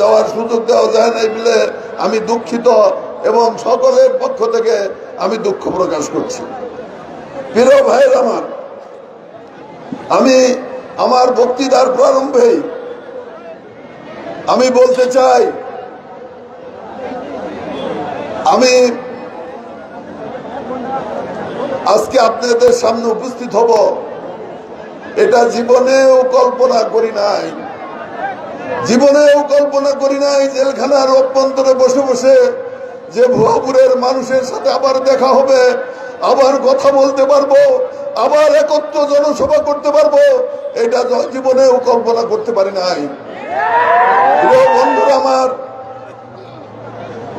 দেওয়ার সুযোগ দেওয়া যায় নাই বলে আমি দুঃখিত এবং সকলের পক্ষ থেকে আমি দুঃখ প্রকাশ করছি। প্রিয় ভাইয়ের আমি আমার বক্তৃতার প্রারম্ভেই আমি বলতে চাই, আমি আজকে আপনাদের সামনে উপস্থিত হব এটা জীবনেও কল্পনা করি নাই, জীবনেও কল্পনা করি নাই জেলখানার অভ্যন্তরে বসে বসে যে ভুয়াপুরের মানুষের সাথে আবার দেখা হবে, আবার কথা বলতে পারবো, আবার একত্র জনসভা করতে পারবো, এটা জীবনেও কল্পনা করতে পারি নাই। প্রিয় বন্ধুরা,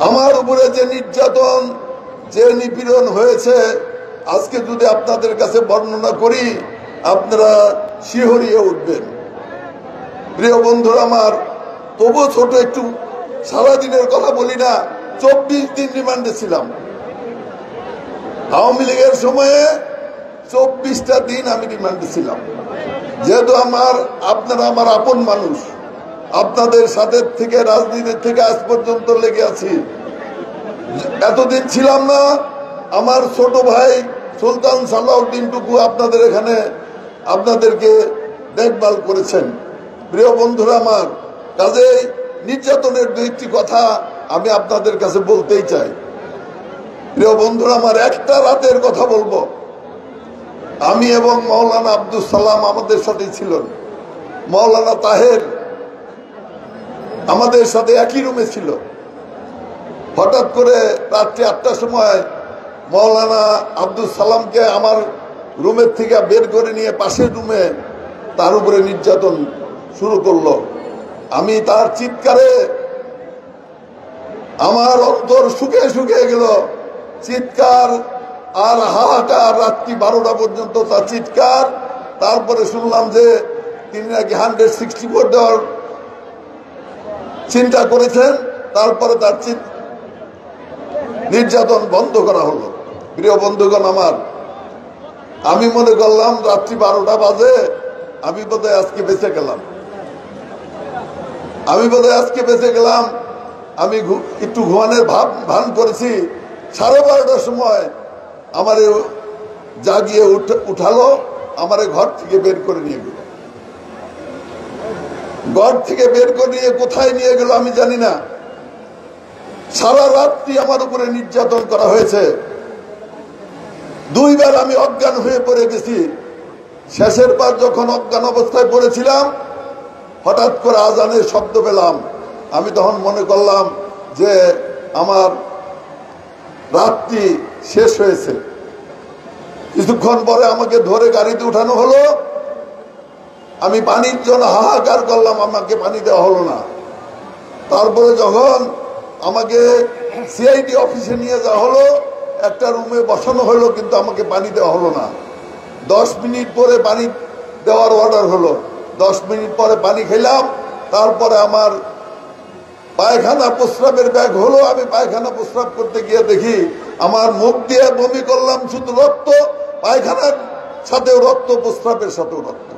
আমার উপরে যে নির্যাতন, যে নিপীড়ন হয়েছে, আজকে যদি আপনাদের কাছে বর্ণনা করি আপনারা শিহরিয়ে উঠবেন। প্রিয় বন্ধুরা তবু ছোট একটু সারাদিনের কথা বলি না। 24 দিন রিমান্ডে ছিলাম। আওয়ামী লীগের সময়ে 24টা দিন আমি রিমান্ডে ছিলাম। যেহেতু আপনারা আমার আপন মানুষ, আপনাদের সাথে থেকে রাজনীতি থেকে আজ পর্যন্ত লেগে আছি। এতদিন ছিলাম না, আমার ছোট ভাই সুলতান সালাউদ্দিন টুকু আপনাদের এখানে আপনাদেরকে দেখভাল করেছেন। প্রিয় বন্ধুরা আমার, কাজেই নির্যাতনের দুইটি কথা আমি আপনাদের কাছে বলতেই চাই। প্রিয় বন্ধুরা আমার, একটা রাতের কথা বলবো। আমি এবং মাওলানা আব্দুল সালাম আমাদের সাথে ছিলেন। মাওলানা তাহের আমাদের সাথে একই রুমে ছিল। হঠাৎ করে রাত্রি 8টার সময় মাওলানা আব্দুল সালামকে আমার রুমের থেকে বের করে নিয়ে পাশের রুমে তার উপরে নির্যাতন শুরু করলো। আমি তার চিৎকারে আমার অন্তর শুকিয়ে গেল। চিৎকার আর হাহাকার, রাত্রি 12টা পর্যন্ত তার চিৎকার। তারপরে শুনলাম যে তিনি নাকি 164 দেওয়ার চিন্তা করেছেন। তারপরে তার নির্যাতন বন্ধ করা হলো। প্রিয় বন্ধুগণ আমার, আমি মনে করলাম রাত্রি 12টা বাজে, আমি বোধহয় আজকে বেঁচে গেলাম। আমি একটু ঘুমানোর ভান করেছি। 12:30টার সময় আমার জাগিয়ে উঠালো, আমার ঘর থেকে বের করে নিয়ে গেল। ঘর থেকে বের করে নিয়ে কোথায় নিয়ে গেল আমি জানি না। সারা রাত্রি আমার উপরে নির্যাতন করা হয়েছে। 2 বার আমি অজ্ঞান হয়ে পড়ে গেছি। শেষের বার যখন অজ্ঞান অবস্থায় পড়েছিলাম, হঠাৎ করে আজানের শব্দ পেলাম। আমি তখন মনে করলাম যে আমার রাত্রি শেষ হয়েছে। কিছুক্ষণ পরে আমাকে ধরে গাড়িতে উঠানো হলো। আমি পানির জন্য হাহাকার করলাম, আমাকে পানি দেওয়া হলো না। তারপরে যখন আমাকে সিআইডি অফিসে নিয়ে যাওয়া হলো, একটা রুমে বসানো হলো, কিন্তু আমাকে পানি দেওয়া হলো না। 10 মিনিট পরে পানি দেওয়ার অর্ডার হলো। 10 মিনিট পরে পানি খেলাম। তারপরে আমার পায়খানা প্রস্রাবের ব্যাগ হলো। আমি পায়খানা প্রস্রাব করতে গিয়ে দেখি আমার মুখ দিয়ে বমি করলাম শুধু রক্ত, পায়খানার সাথেও রক্ত, প্রস্রাবের সাথেও রক্ত।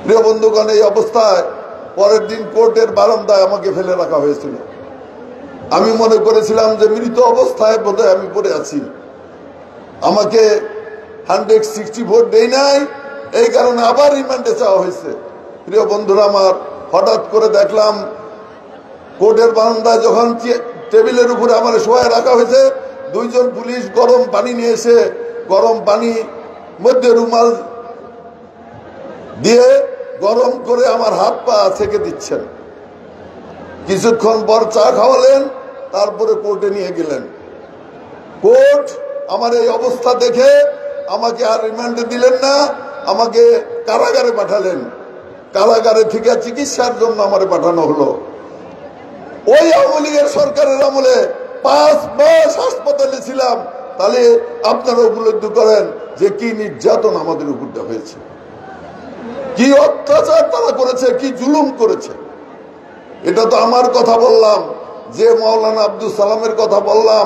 প্রিয় বন্ধুগণ, এই অবস্থায় পরের দিন কোর্টের বারান্দায় আমাকে ফেলে রাখা হয়েছিল। আমি মনে করেছিলাম যে মৃত অবস্থায় বোধহয় আমি পড়ে আছি। আমাকে 164 দেয় নাই, এই কারণে আবার রিমান্ডে চাওয়া হয়েছে। প্রিয় বন্ধুরা আমার, হঠাৎ করে দেখলাম কোর্টের বারান্দায় যখন টেবিলের উপরে আমার শোয়া রাখা হয়েছে, 2 জন পুলিশ গরম পানি নিয়ে এসে গরম পানি মধ্যে রুমাল দিয়ে গরম করে আমার হাত পা ছেঁকে দিচ্ছেন। কিছুক্ষণ পর চা খাওয়ালেন, তারপরে কোর্টে নিয়ে গেলেন। কোর্ট আমার এই অবস্থা দেখে আমাকে আর রিমান্ডে দিলেন না, আমাকে কারাগারে পাঠালেন। কারাগারে থেকে চিকিৎসার জন্য আমার পাঠানো হলো। ওই আওয়ামী লীগের সরকারের আমলে 5 মাস হাসপাতালে ছিলাম। তাহলে আপনারা উপলব্ধি করেন যে কি নির্যাতন আমাদের উপর হয়েছে, কি অত্যাচার তারা করেছে, কি জুলুম করেছে। এটা তো আমার কথা বললাম, যে মাওলানা আব্দুল সালামের কথা বললাম।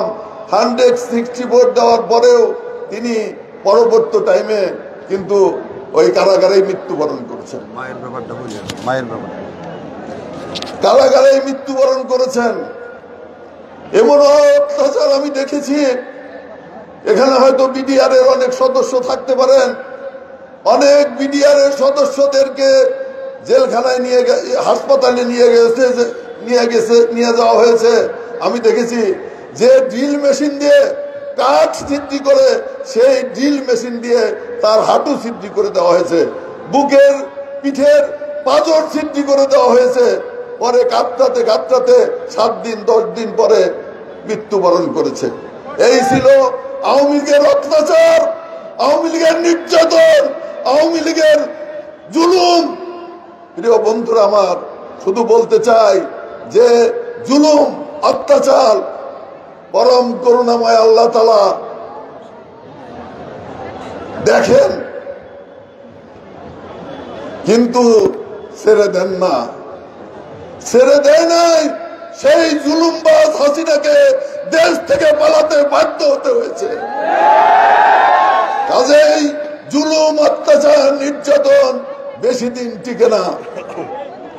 164 দেওয়ার পরেও তিনি পরবর্তী টাইমে কিন্তু ওই কারাগারেই মৃত্যুবরণ করেছেন। কারাগারে মৃত্যুবরণ করেছেন। এমন অত্যাচার আমি দেখেছি। এখানে হয়তো বিডিআর এর অনেক সদস্য থাকতে পারেন। অনেক বিডিআর এর সদস্যদেরকে জেলখানায় হাসপাতালে নিয়ে যাওয়া হয়েছে। আমি দেখেছি যে ড্রিল মেশিন দিয়ে কাঠ সিদ্ধি করে, সেই ড্রিল মেশিন দিয়ে তার হাঁটু সিদ্ধি করে দেওয়া হয়েছে, বুকের পিঠের পাঁজর সিদ্ধি করে দেওয়া হয়েছে। পরে কাঁদতে 7 দিন 10 দিন পরে মৃত্যুবরণ করেছে। এই ছিল আওয়ামী লীগের অত্যাচার, আওয়ামী লীগের নির্যাতন, আওয়ামী লীগের জুলুম। প্রিয় বন্ধুরা আমার, শুধু বলতে চাই যে জুলুম, অত্যাচার পরম করুণাময় আল্লাহ তাআলা দেখেন, কিন্তু ছেড়ে দেন না, ছেড়ে দেয় নাই। সেই জুলুমবাজ হাসিনাকে দেশ থেকে পালাতে বাধ্য হতে হয়েছে। কাজেই জুলুম, অত্যাচার, নির্যাতন বেশি দিন টিকে না।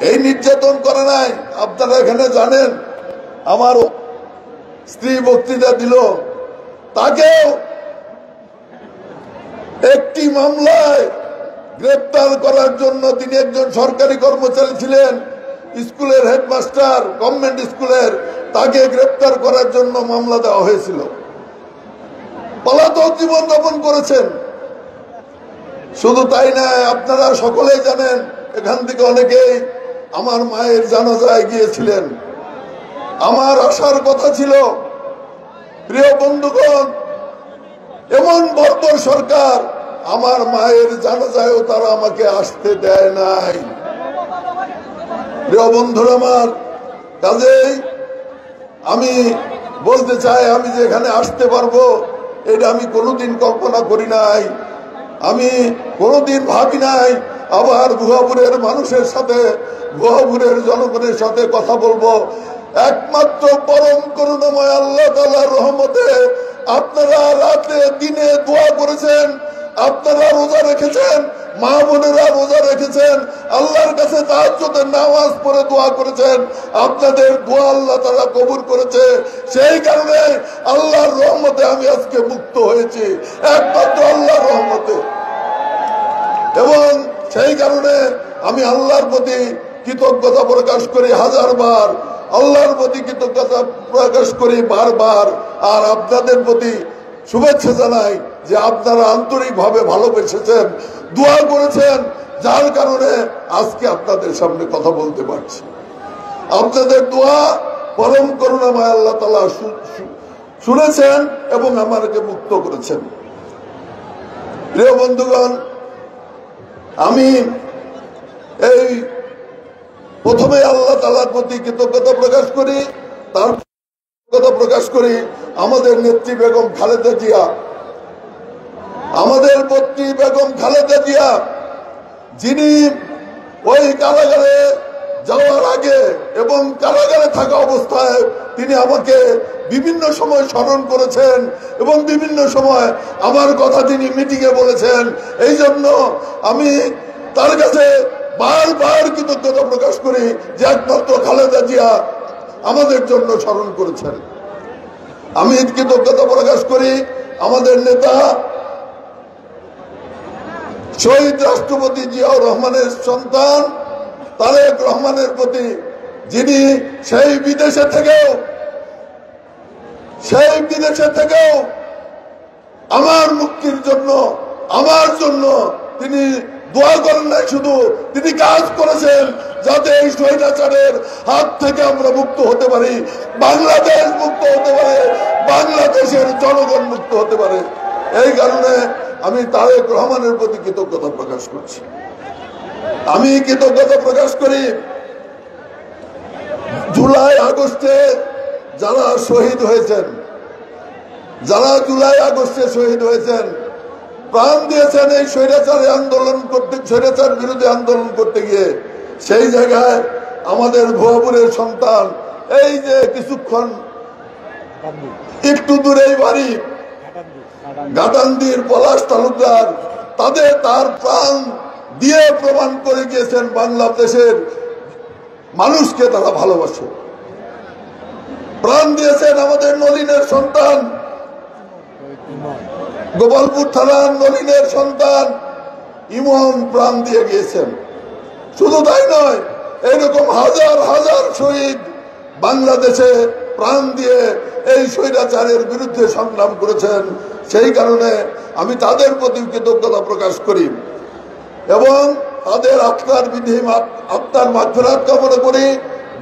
এই নির্যাতন করে নাই, আপনারা এখানে জানেন। আমার স্ত্রী বক্তৃতা দিল, তাকেও একটি মামলায় গ্রেপ্তার করার জন্য, তিনি একজন সরকারি কর্মচারী ছিলেন, স্কুলের হেডমাস্টার, গভর্নমেন্ট স্কুলের, তাকে গ্রেপ্তার করার জন্য মামলা দেওয়া হয়েছিল। পলাতক জীবন যাপন করেছেন। শুধু তাই নয়, আপনারা সকলেই জানেন, এখান থেকে অনেকেই আমার মায়ের জানাজায় গিয়েছিলেন। আমার আসার কথা ছিল, প্রিয় বন্ধুগণ, এমন বর্বর সরকার, আমার মায়ের জানাজায়ও তারা আমাকে আসতে দেয় নাই। প্রিয় বন্ধুরা আমার, কাজেই আমি বলতে চাই, আমি যে এখানে আসতে পারবো এটা আমি কোনোদিন কল্পনা করি নাই, আমি কোনোদিন ভাবি নাই। আবার ভুয়াপুরের মানুষের সাথে, ভুয়াপুরের জনগণের সাথে কথা বলবো। একমাত্র পরম করুণাময় আল্লাহ তাআলার রহমতে আপনারা রাতে দিনে দোয়া করেছেন, আপনারা রোজা রেখেছেন, মা বোনেরা রোজা রেখেছেন, আল্লাহর কাছে তাহাজ্জুদের নামাজ পড়ে দোয়া করেছেন। আপনাদের দোয়া আল্লাহ তাআলা কবুল করেছে। সেই কারণে আল্লাহর রহমতে আমি আজকে মুক্ত হয়েছি, একমাত্র আল্লাহর রহমতে। এবং সেই কারণে আমি আল্লাহর প্রতি কৃতজ্ঞতা প্রকাশ করি হাজারবার, আল্লাহর প্রতি কৃতজ্ঞতা প্রকাশ করি বারবার। আর আপনাদের প্রতি শুভেচ্ছা জানাই যে আপনারা আন্তরিকভাবে ভালোবেসেছেন, দোয়া করেছেন, যার কারণে আজকে আপনাদের সামনে কথা বলতে পারছি। আপনাদের দোয়া পরম করুণাময় আল্লাহ তাআলা শুনেছেন এবং আমাকে মুক্ত করেছেন। প্রিয় বন্ধুগণ, আমি এই প্রথমে আল্লাহ তাআলার প্রতি কৃতজ্ঞতা প্রকাশ করি, তার কৃতজ্ঞতা প্রকাশ করি আমাদের নেত্রী বেগম খালেদা জিয়া, আমাদের নেত্রী বেগম খালেদা জিয়া, যিনি ওই কারাগারে যাওয়ার আগে এবং কারাগারে থাকা অবস্থায় তিনি আমাকে বিভিন্ন সময় স্মরণ করেছেন এবং বিভিন্ন সময় আমার কথা তিনি মিটিংয়ে বলেছেন। এই জন্য আমি তার কাছে বারবার কৃতজ্ঞতা প্রকাশ করি যে একমাত্র খালেদা জিয়া আমাদের জন্য স্মরণ করেছেন। আমি কৃতজ্ঞতা প্রকাশ করি আমাদের নেতা শহীদ রাষ্ট্রপতি জিয়াউর রহমানের সন্তান তারেক রহমানের প্রতি, যিনি সেই বিদেশে থেকেও আমার মুক্তির জন্য, আমার জন্য তিনি দোয়া করেন নাই, শুধু তিনি কাজ করেছেন যাতে এই স্বৈরাচারের হাত থেকে আমরা মুক্ত হতে পারি, বাংলাদেশ মুক্ত হতে পারে, বাংলাদেশের জনগণ মুক্ত হতে পারে। এই কারণে আমি তারেক রহমানের প্রতি কৃতজ্ঞতা প্রকাশ করছি। আমি কৃতজ্ঞতা প্রকাশ করি জুলাই আগস্টে যারা শহীদ হয়েছেন, যারা জুলাই আগস্টে শহীদ হয়েছেন, প্রাণ দিয়েছেন এই স্বৈরাচারী আন্দোলন করতে, স্বৈরাচার বিরোধী আন্দোলন করতে গিয়ে, সেই জায়গায় আমাদের ভুয়াপুরের সন্তান, এই যে কিছুক্ষণ একটু দূরেই বাড়ি গাটান্দির পলাশ তালুকদার, তার প্রাণ দিয়ে প্রমাণ করে গিয়েছেন বাংলাদেশের মানুষকে তারা ভালোবাসে। প্রাণ দিয়েছেন আমাদের নলিনের সন্তান, গোপালপুর থানার নলিনের সন্তান ইমন প্রাণ দিয়ে গিয়েছেন। শুধু তাই নয়, এরকম হাজার হাজার শহীদ বাংলাদেশে প্রাণ দিয়ে এই স্বৈরাচারের বিরুদ্ধে সংগ্রাম করেছেন। সেই কারণে আমি তাদের প্রতি কৃতজ্ঞতা প্রকাশ করি এবং তাদের আত্মার মাগফিরাত কামনা করি।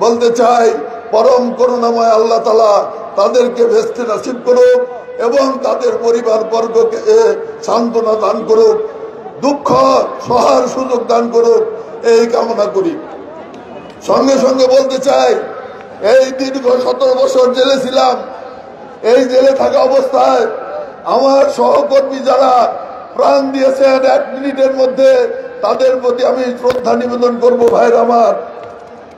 বলতে চাই, পরম করুণাময় আল্লাহ তাআলা তাদেরকে ভেস্তে নসিব করুক এবং তাদের পরিবার বর্গকে সান্ত্বনা দান করুক, দুঃখ সহার সুযোগ দান করুক, এই কামনা করি। সঙ্গে সঙ্গে বলতে চাই, এই দীর্ঘ 17 বছর জেলে ছিলাম। এই জেলে থাকা অবস্থায় আমার সহকর্মী যারা প্রাণ দিয়েছেন 1 মিনিটের মধ্যে, তাদের প্রতি আমি শ্রদ্ধা নিবেদন করব। ভাইয়ের আমার,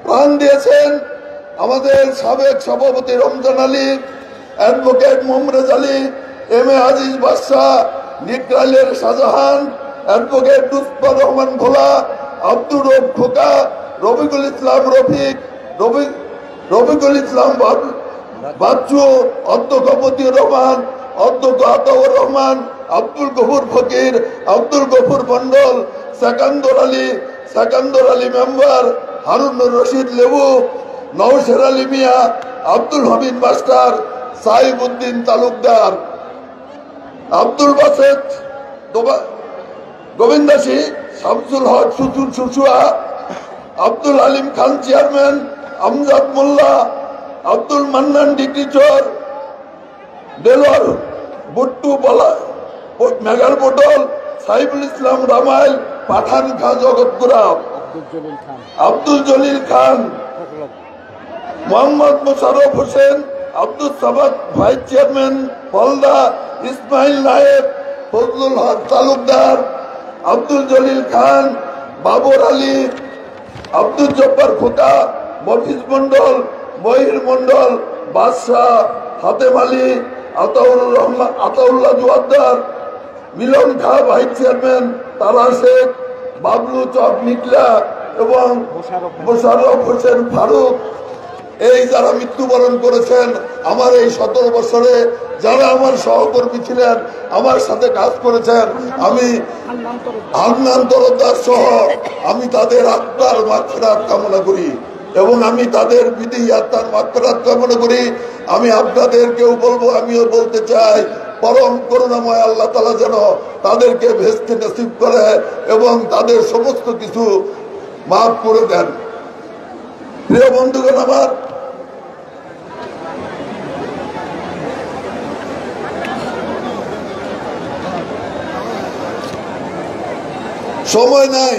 প্রাণ দিয়েছেন আমাদের সাবেক সভাপতি Ramzan Ali, advocate Mohammad Ali, M A Aziz বাদশাহ, নিকরাইলের শাহজাহান, অ্যাডভোকেট লুৎফর রহমান ভোলা, আব্দুর রব খোকা, রফিকুল ইসলাম রফিক, রফিকুল ইসলাম বাচ্চু, অধ্যক্ষ মতিউর রহমান, অধ্যক্ষ আতাউর রহমান, আব্দুল গফুর ফকির, আব্দুল গফুর মন্ডল, সেকান্দর আলী মেম্বার, হারুনুর রশিদ লেবু, নওশের আলী মিয়া, আব্দুল হামিদ মাস্টার, সাইবুদ্দিন তালুকদার, আব্দুল বাসেদ গোবিন্দাসী, শামসুল হক সুসুয়া, আব্দুল আলিম খান চেয়ারম্যান, আমজাদ মোল্লা, আব্দুল মান্নান ডিগ্রিচর, দেলোয়ার বুট্টু বলা, মেঘার পটল, সাইফুল ইসলাম রামাইল, পাঠান খা জগৎপুরা, আব্দুল জলিল খান, মোহাম্মদ মোশাররফ হোসেন, আব্দুল সামাদ ভাইস চেয়ারম্যান ফলদা, ইসমাইল নায়েব, ফজলুল হক তালুকদার, আব্দুল জলিল খান, বাবর আলী, আব্দুল জব্বার খোকা, মফিজ মন্ডল, মহির মন্ডল, বাদশাহ, হাতেম আলী, আতাউল্লাহ জুয়াদ্দার, মিলন খা ভাইস চেয়ারম্যান, তারা শেখ, বাবলু চক নিকলা এবং মোশাররফ হোসেন ফারুক, এই যারা মৃত্যুবরণ করেছেন আমার এই 17 বছরে, যারা আমার সহকর্মী ছিলেন, আমার সাথে কাজ করেছেন, আমি হান্নান তরফদার সহ আমি তাদের আত্মার মাগফিরাত কামনা করি এবং আমি তাদের বিধি আত্মার মাগফিরাত কামনা করি। আমি আপনাদেরকেও বলবো, আমিও বলতে চাই, পরম করুণাময় আল্লাহ তাআলা যেন তাদেরকে ভেস্তে নসিব করে এবং তাদের সমস্ত কিছু মাফ করে দেন। প্রিয় বন্ধুগণ, আমার সময় নাই,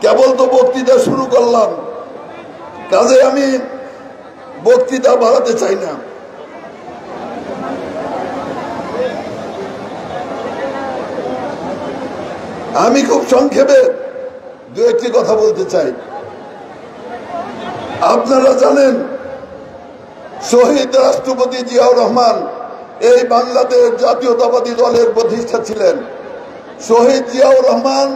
কেবল তো বক্তৃতা শুরু করলাম, কাজে আমি বক্তৃতা বাড়াতে চাই না। আমি খুব সংক্ষেপে দু একটি কথা বলতে চাই। আপনারা জানেন শহীদ রাষ্ট্রপতি জিয়াউর রহমান এই বাংলাদেশ জাতীয়তাবাদী দলের প্রতিষ্ঠা ছিলেন। শহীদ জিয়াউর রহমান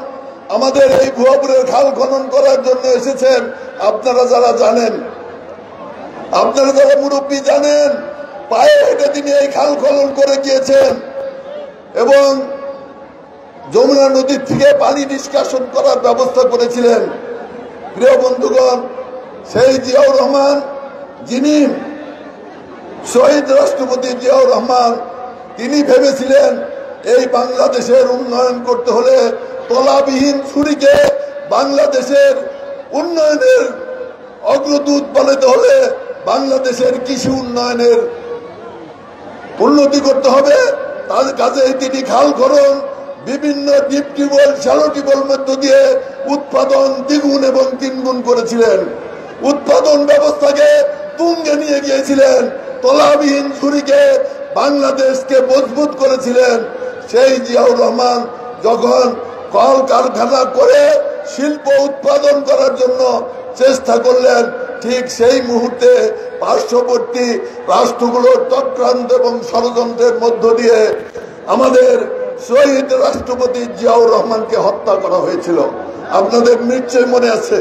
আমাদের এই ভুয়াপুরের খাল খনন করার জন্য এসেছেন। আপনারা যারা জানেন, আপনারা যারা মুরব্বী জানেন, পায়ে হেঁটে তিনি এই খাল খনন করে গিয়েছেন এবং যমুনা নদীর থেকে পানি নিষ্কাশন করার ব্যবস্থা করেছিলেন। প্রিয় বন্ধুগণ, সেই জিয়াউর রহমান, যিনি শহীদ রাষ্ট্রপতি জিয়াউর রহমান, তিনি ভেবেছিলেন এই বাংলাদেশের উন্নয়ন করতে হলে তলাবিহীন ছুরিকে বাংলাদেশের উন্নয়নের অগ্রদূত বানাতে হলে বাংলাদেশের কৃষি উন্নয়নের উন্নতি করতে হবে। তার কাজে তিনি খাল খনন, বিভিন্ন ডিপ টিউবওয়েল, শ্যালো টিউবওয়েল মধ্য দিয়ে উৎপাদন দ্বিগুণ এবং তিনগুণ করেছিলেন। উৎপাদন ব্যবস্থাকে তুঙ্গে নিয়ে গিয়েছিলেন, তলাবিহীন ছুরিকে বাংলাদেশকে মজবুত করেছিলেন। সেই জিয়াউর রহমান যখন কল কারখানা করে শিল্প উৎপাদন করার জন্য চেষ্টা করলেন, ঠিক সেই মুহূর্তে পার্শ্ববর্তী রাষ্ট্রগুলোর চক্রান্ত এবং ষড়যন্ত্রের মধ্য দিয়ে আমাদের শহীদ রাষ্ট্রপতি জিয়াউর রহমানকে হত্যা করা হয়েছিল। আপনাদের নিশ্চয় মনে আছে,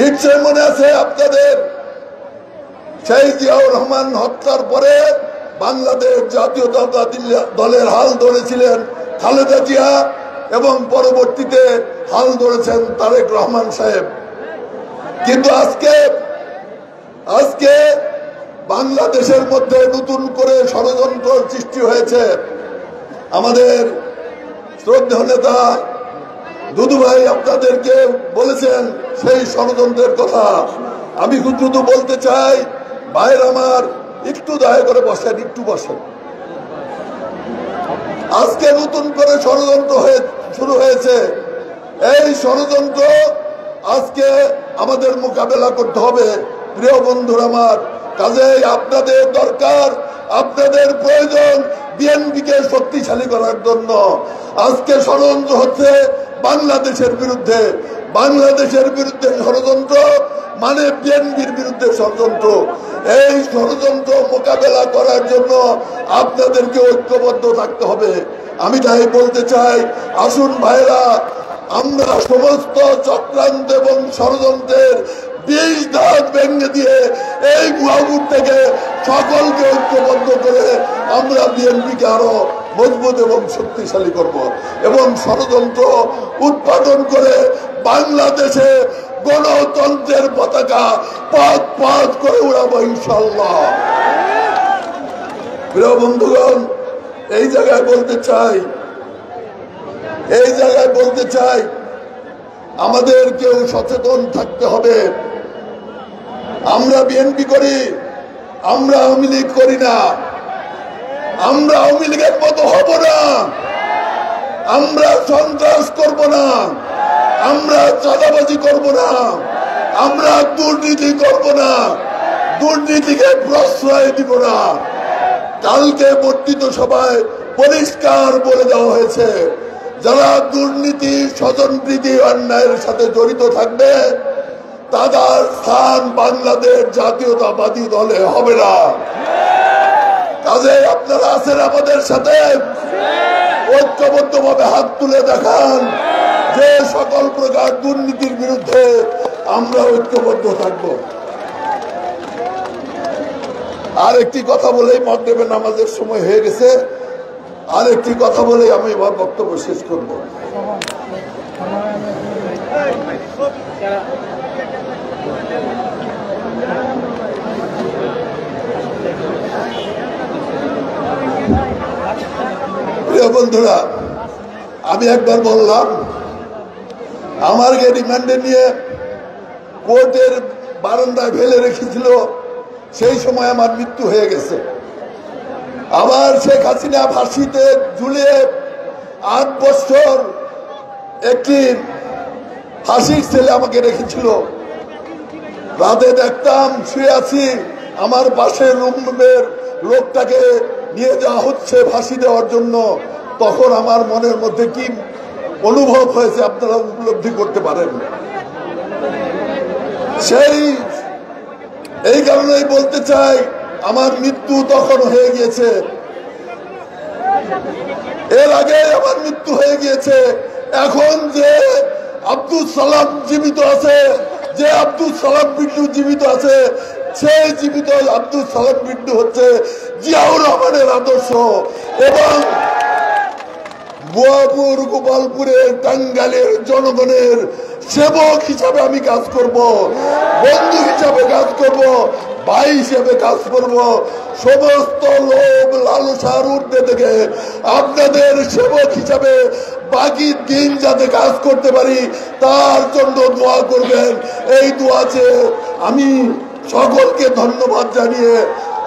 নিশ্চয় মনে আছে আপনাদের। সেই জিয়াউর রহমান হত্যার পরে বাংলাদেশ জাতীয়তাবাদী দলের হাল ধরেছিলেন খালেদা জিয়া এবং পরবর্তীতে হাল ধরেছেন তারেক রহমান সাহেব। কিন্তু আজকে বাংলাদেশের মধ্যে নতুন করে ষড়যন্ত্র সৃষ্টি হয়েছে। আমাদের শ্রদ্ধেয় নেতা দুদু ভাই আপনাদেরকে বলেছেন সেই ষড়যন্ত্রের কথা। আমি দ্রুত বলতে চাই, ভাইয়ের আমার, একটু দয়া করে বসেন, একটু বসেন। আজকে নতুন করে ষড়যন্ত্র শুরু হয়েছে। এই ষড়যন্ত্র আজকে আমাদের মোকাবেলা করতে হবে। প্রিয় বন্ধুরা আমার, কাজেই আপনাদের দরকার, আপনাদের প্রয়োজন বিএনপিকে শক্তিশালী করার জন্য। আজকে ষড়যন্ত্র হচ্ছে বাংলাদেশের বিরুদ্ধে। বাংলাদেশের বিরুদ্ধে ষড়যন্ত্র মানে বিএনপির বিরুদ্ধে ষড়যন্ত্র। এই ষড়যন্ত্র মোকাবেলা করার জন্য আপনাদেরকে ঐক্যবদ্ধ থাকতে হবে। আমি তাই বলতে চাই, আসুন ভাইরা, আমরা সমস্ত চক্রান্ত এবং ষড়যন্ত্রের 20 ধাপ ভেঙে দিয়ে এই মুহাবুর থেকে সকলকে ঐক্যবদ্ধ করে আমরা বিএনপিকে আরো মজবুত এবং শক্তিশালী করব এবং ষড়যন্ত্র উৎপাদন করে বাংলাদেশে গণতন্ত্রের পতাকা পাত পাত করে উড়াবো ইনশাল্লাহ। প্রিয় বন্ধুগণ, এই জায়গায় বলতে চাই আমাদেরকেও সচেতন থাকতে হবে। আমরা বিএনপি করি, আমরা আওয়ামী লীগ করি না। আমরা আওয়ামী লীগের মতো হব না, আমরা সন্ত্রাস করব না, আমরা চাঁদাবাজি করব না, আমরা দুর্নীতি করব না, দুর্নীতিকে প্রশ্রয় দিব না। কালকে বর্ধিত সভায় পরিষ্কার বলে দেওয়া হয়েছে, যারা দুর্নীতি, স্বজনপ্রীতি, অন্যায়ের সাথে জড়িত থাকবে তাদের স্থান বাংলাদেশ জাতীয়তাবাদী দলে হবে না। কাজে আপনারা আছেন আমাদের সাথে, ঐক্যবদ্ধভাবে হাত তুলে দেখান যে সকল প্রকার দুর্নীতির বিরুদ্ধে আমরা ঐক্যবদ্ধ থাকব। আর একটি কথা বলেই মাগরিবের নামাজের সময় হয়ে গেছে, আর একটি কথা বলে আমি আমার বক্তব্য শেষ করব। প্রিয় বন্ধুরা, আমি একবার বললাম আমাকে রিমান্ডে নিয়ে কোর্টের বারান্দায় ফেলে রেখেছিল, সেই সময় আমার মৃত্যু হয়ে গেছে। আবার শেখ হাসিনা ফাঁসিতে ঝুলিয়ে 8 বছর একটি ফাঁসির ছেলে আমাকে রেখেছিল। রাতে দেখতাম শুয়ে আছি, আমার পাশের রুমের লোকটাকে নিয়ে যাওয়া হচ্ছে ফাঁসি দেওয়ার জন্য। তখন আমার মনের মধ্যে কি অনুভব হয়েছে আপনারা উপলব্ধি করতে পারেন। এই কারণেই বলতে চাই, আমার মৃত্যু তখন হয়ে গিয়েছে, এর আগে আমার মৃত্যু হয়ে গিয়েছে। এখন যে আব্দুল সালাম জীবিত আছে, যে আব্দুল সালাম বিট্টু জীবিত আছে, সেই জীবিত আব্দুল সালাম বিট্টু হচ্ছে জিয়াউর রহমানের আদর্শ। এবং বোয়াপুর, গোপালপুরের, টাঙ্গাইলের জনগণের সেবক হিসাবে আমি কাজ করব, বন্ধু হিসাবে কাজ করব, ভাই হিসেবে কাজ করব। সমস্ত লোভ লালসার ঊর্ধ্বে থেকে আপনাদের সেবক হিসাবে বাকি দিন যাতে কাজ করতে পারি তার জন্য দোয়া করবেন। এই দোয়াতে আমি সকলকে ধন্যবাদ জানিয়ে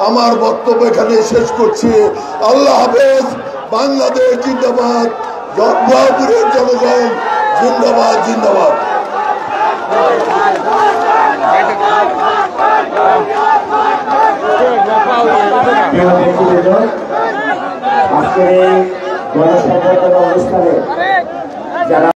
আমার বক্তব্য এখানে শেষ করছি। আল্লাহ হাফেজ। বাংলাদেশ জিন্দাবাদ, জন্মপুরের জনগণ জিন্দাবাদ, জিন্দাবাদ।
আজকের এই গণসংবর্ধনা অনুষ্ঠানে যারা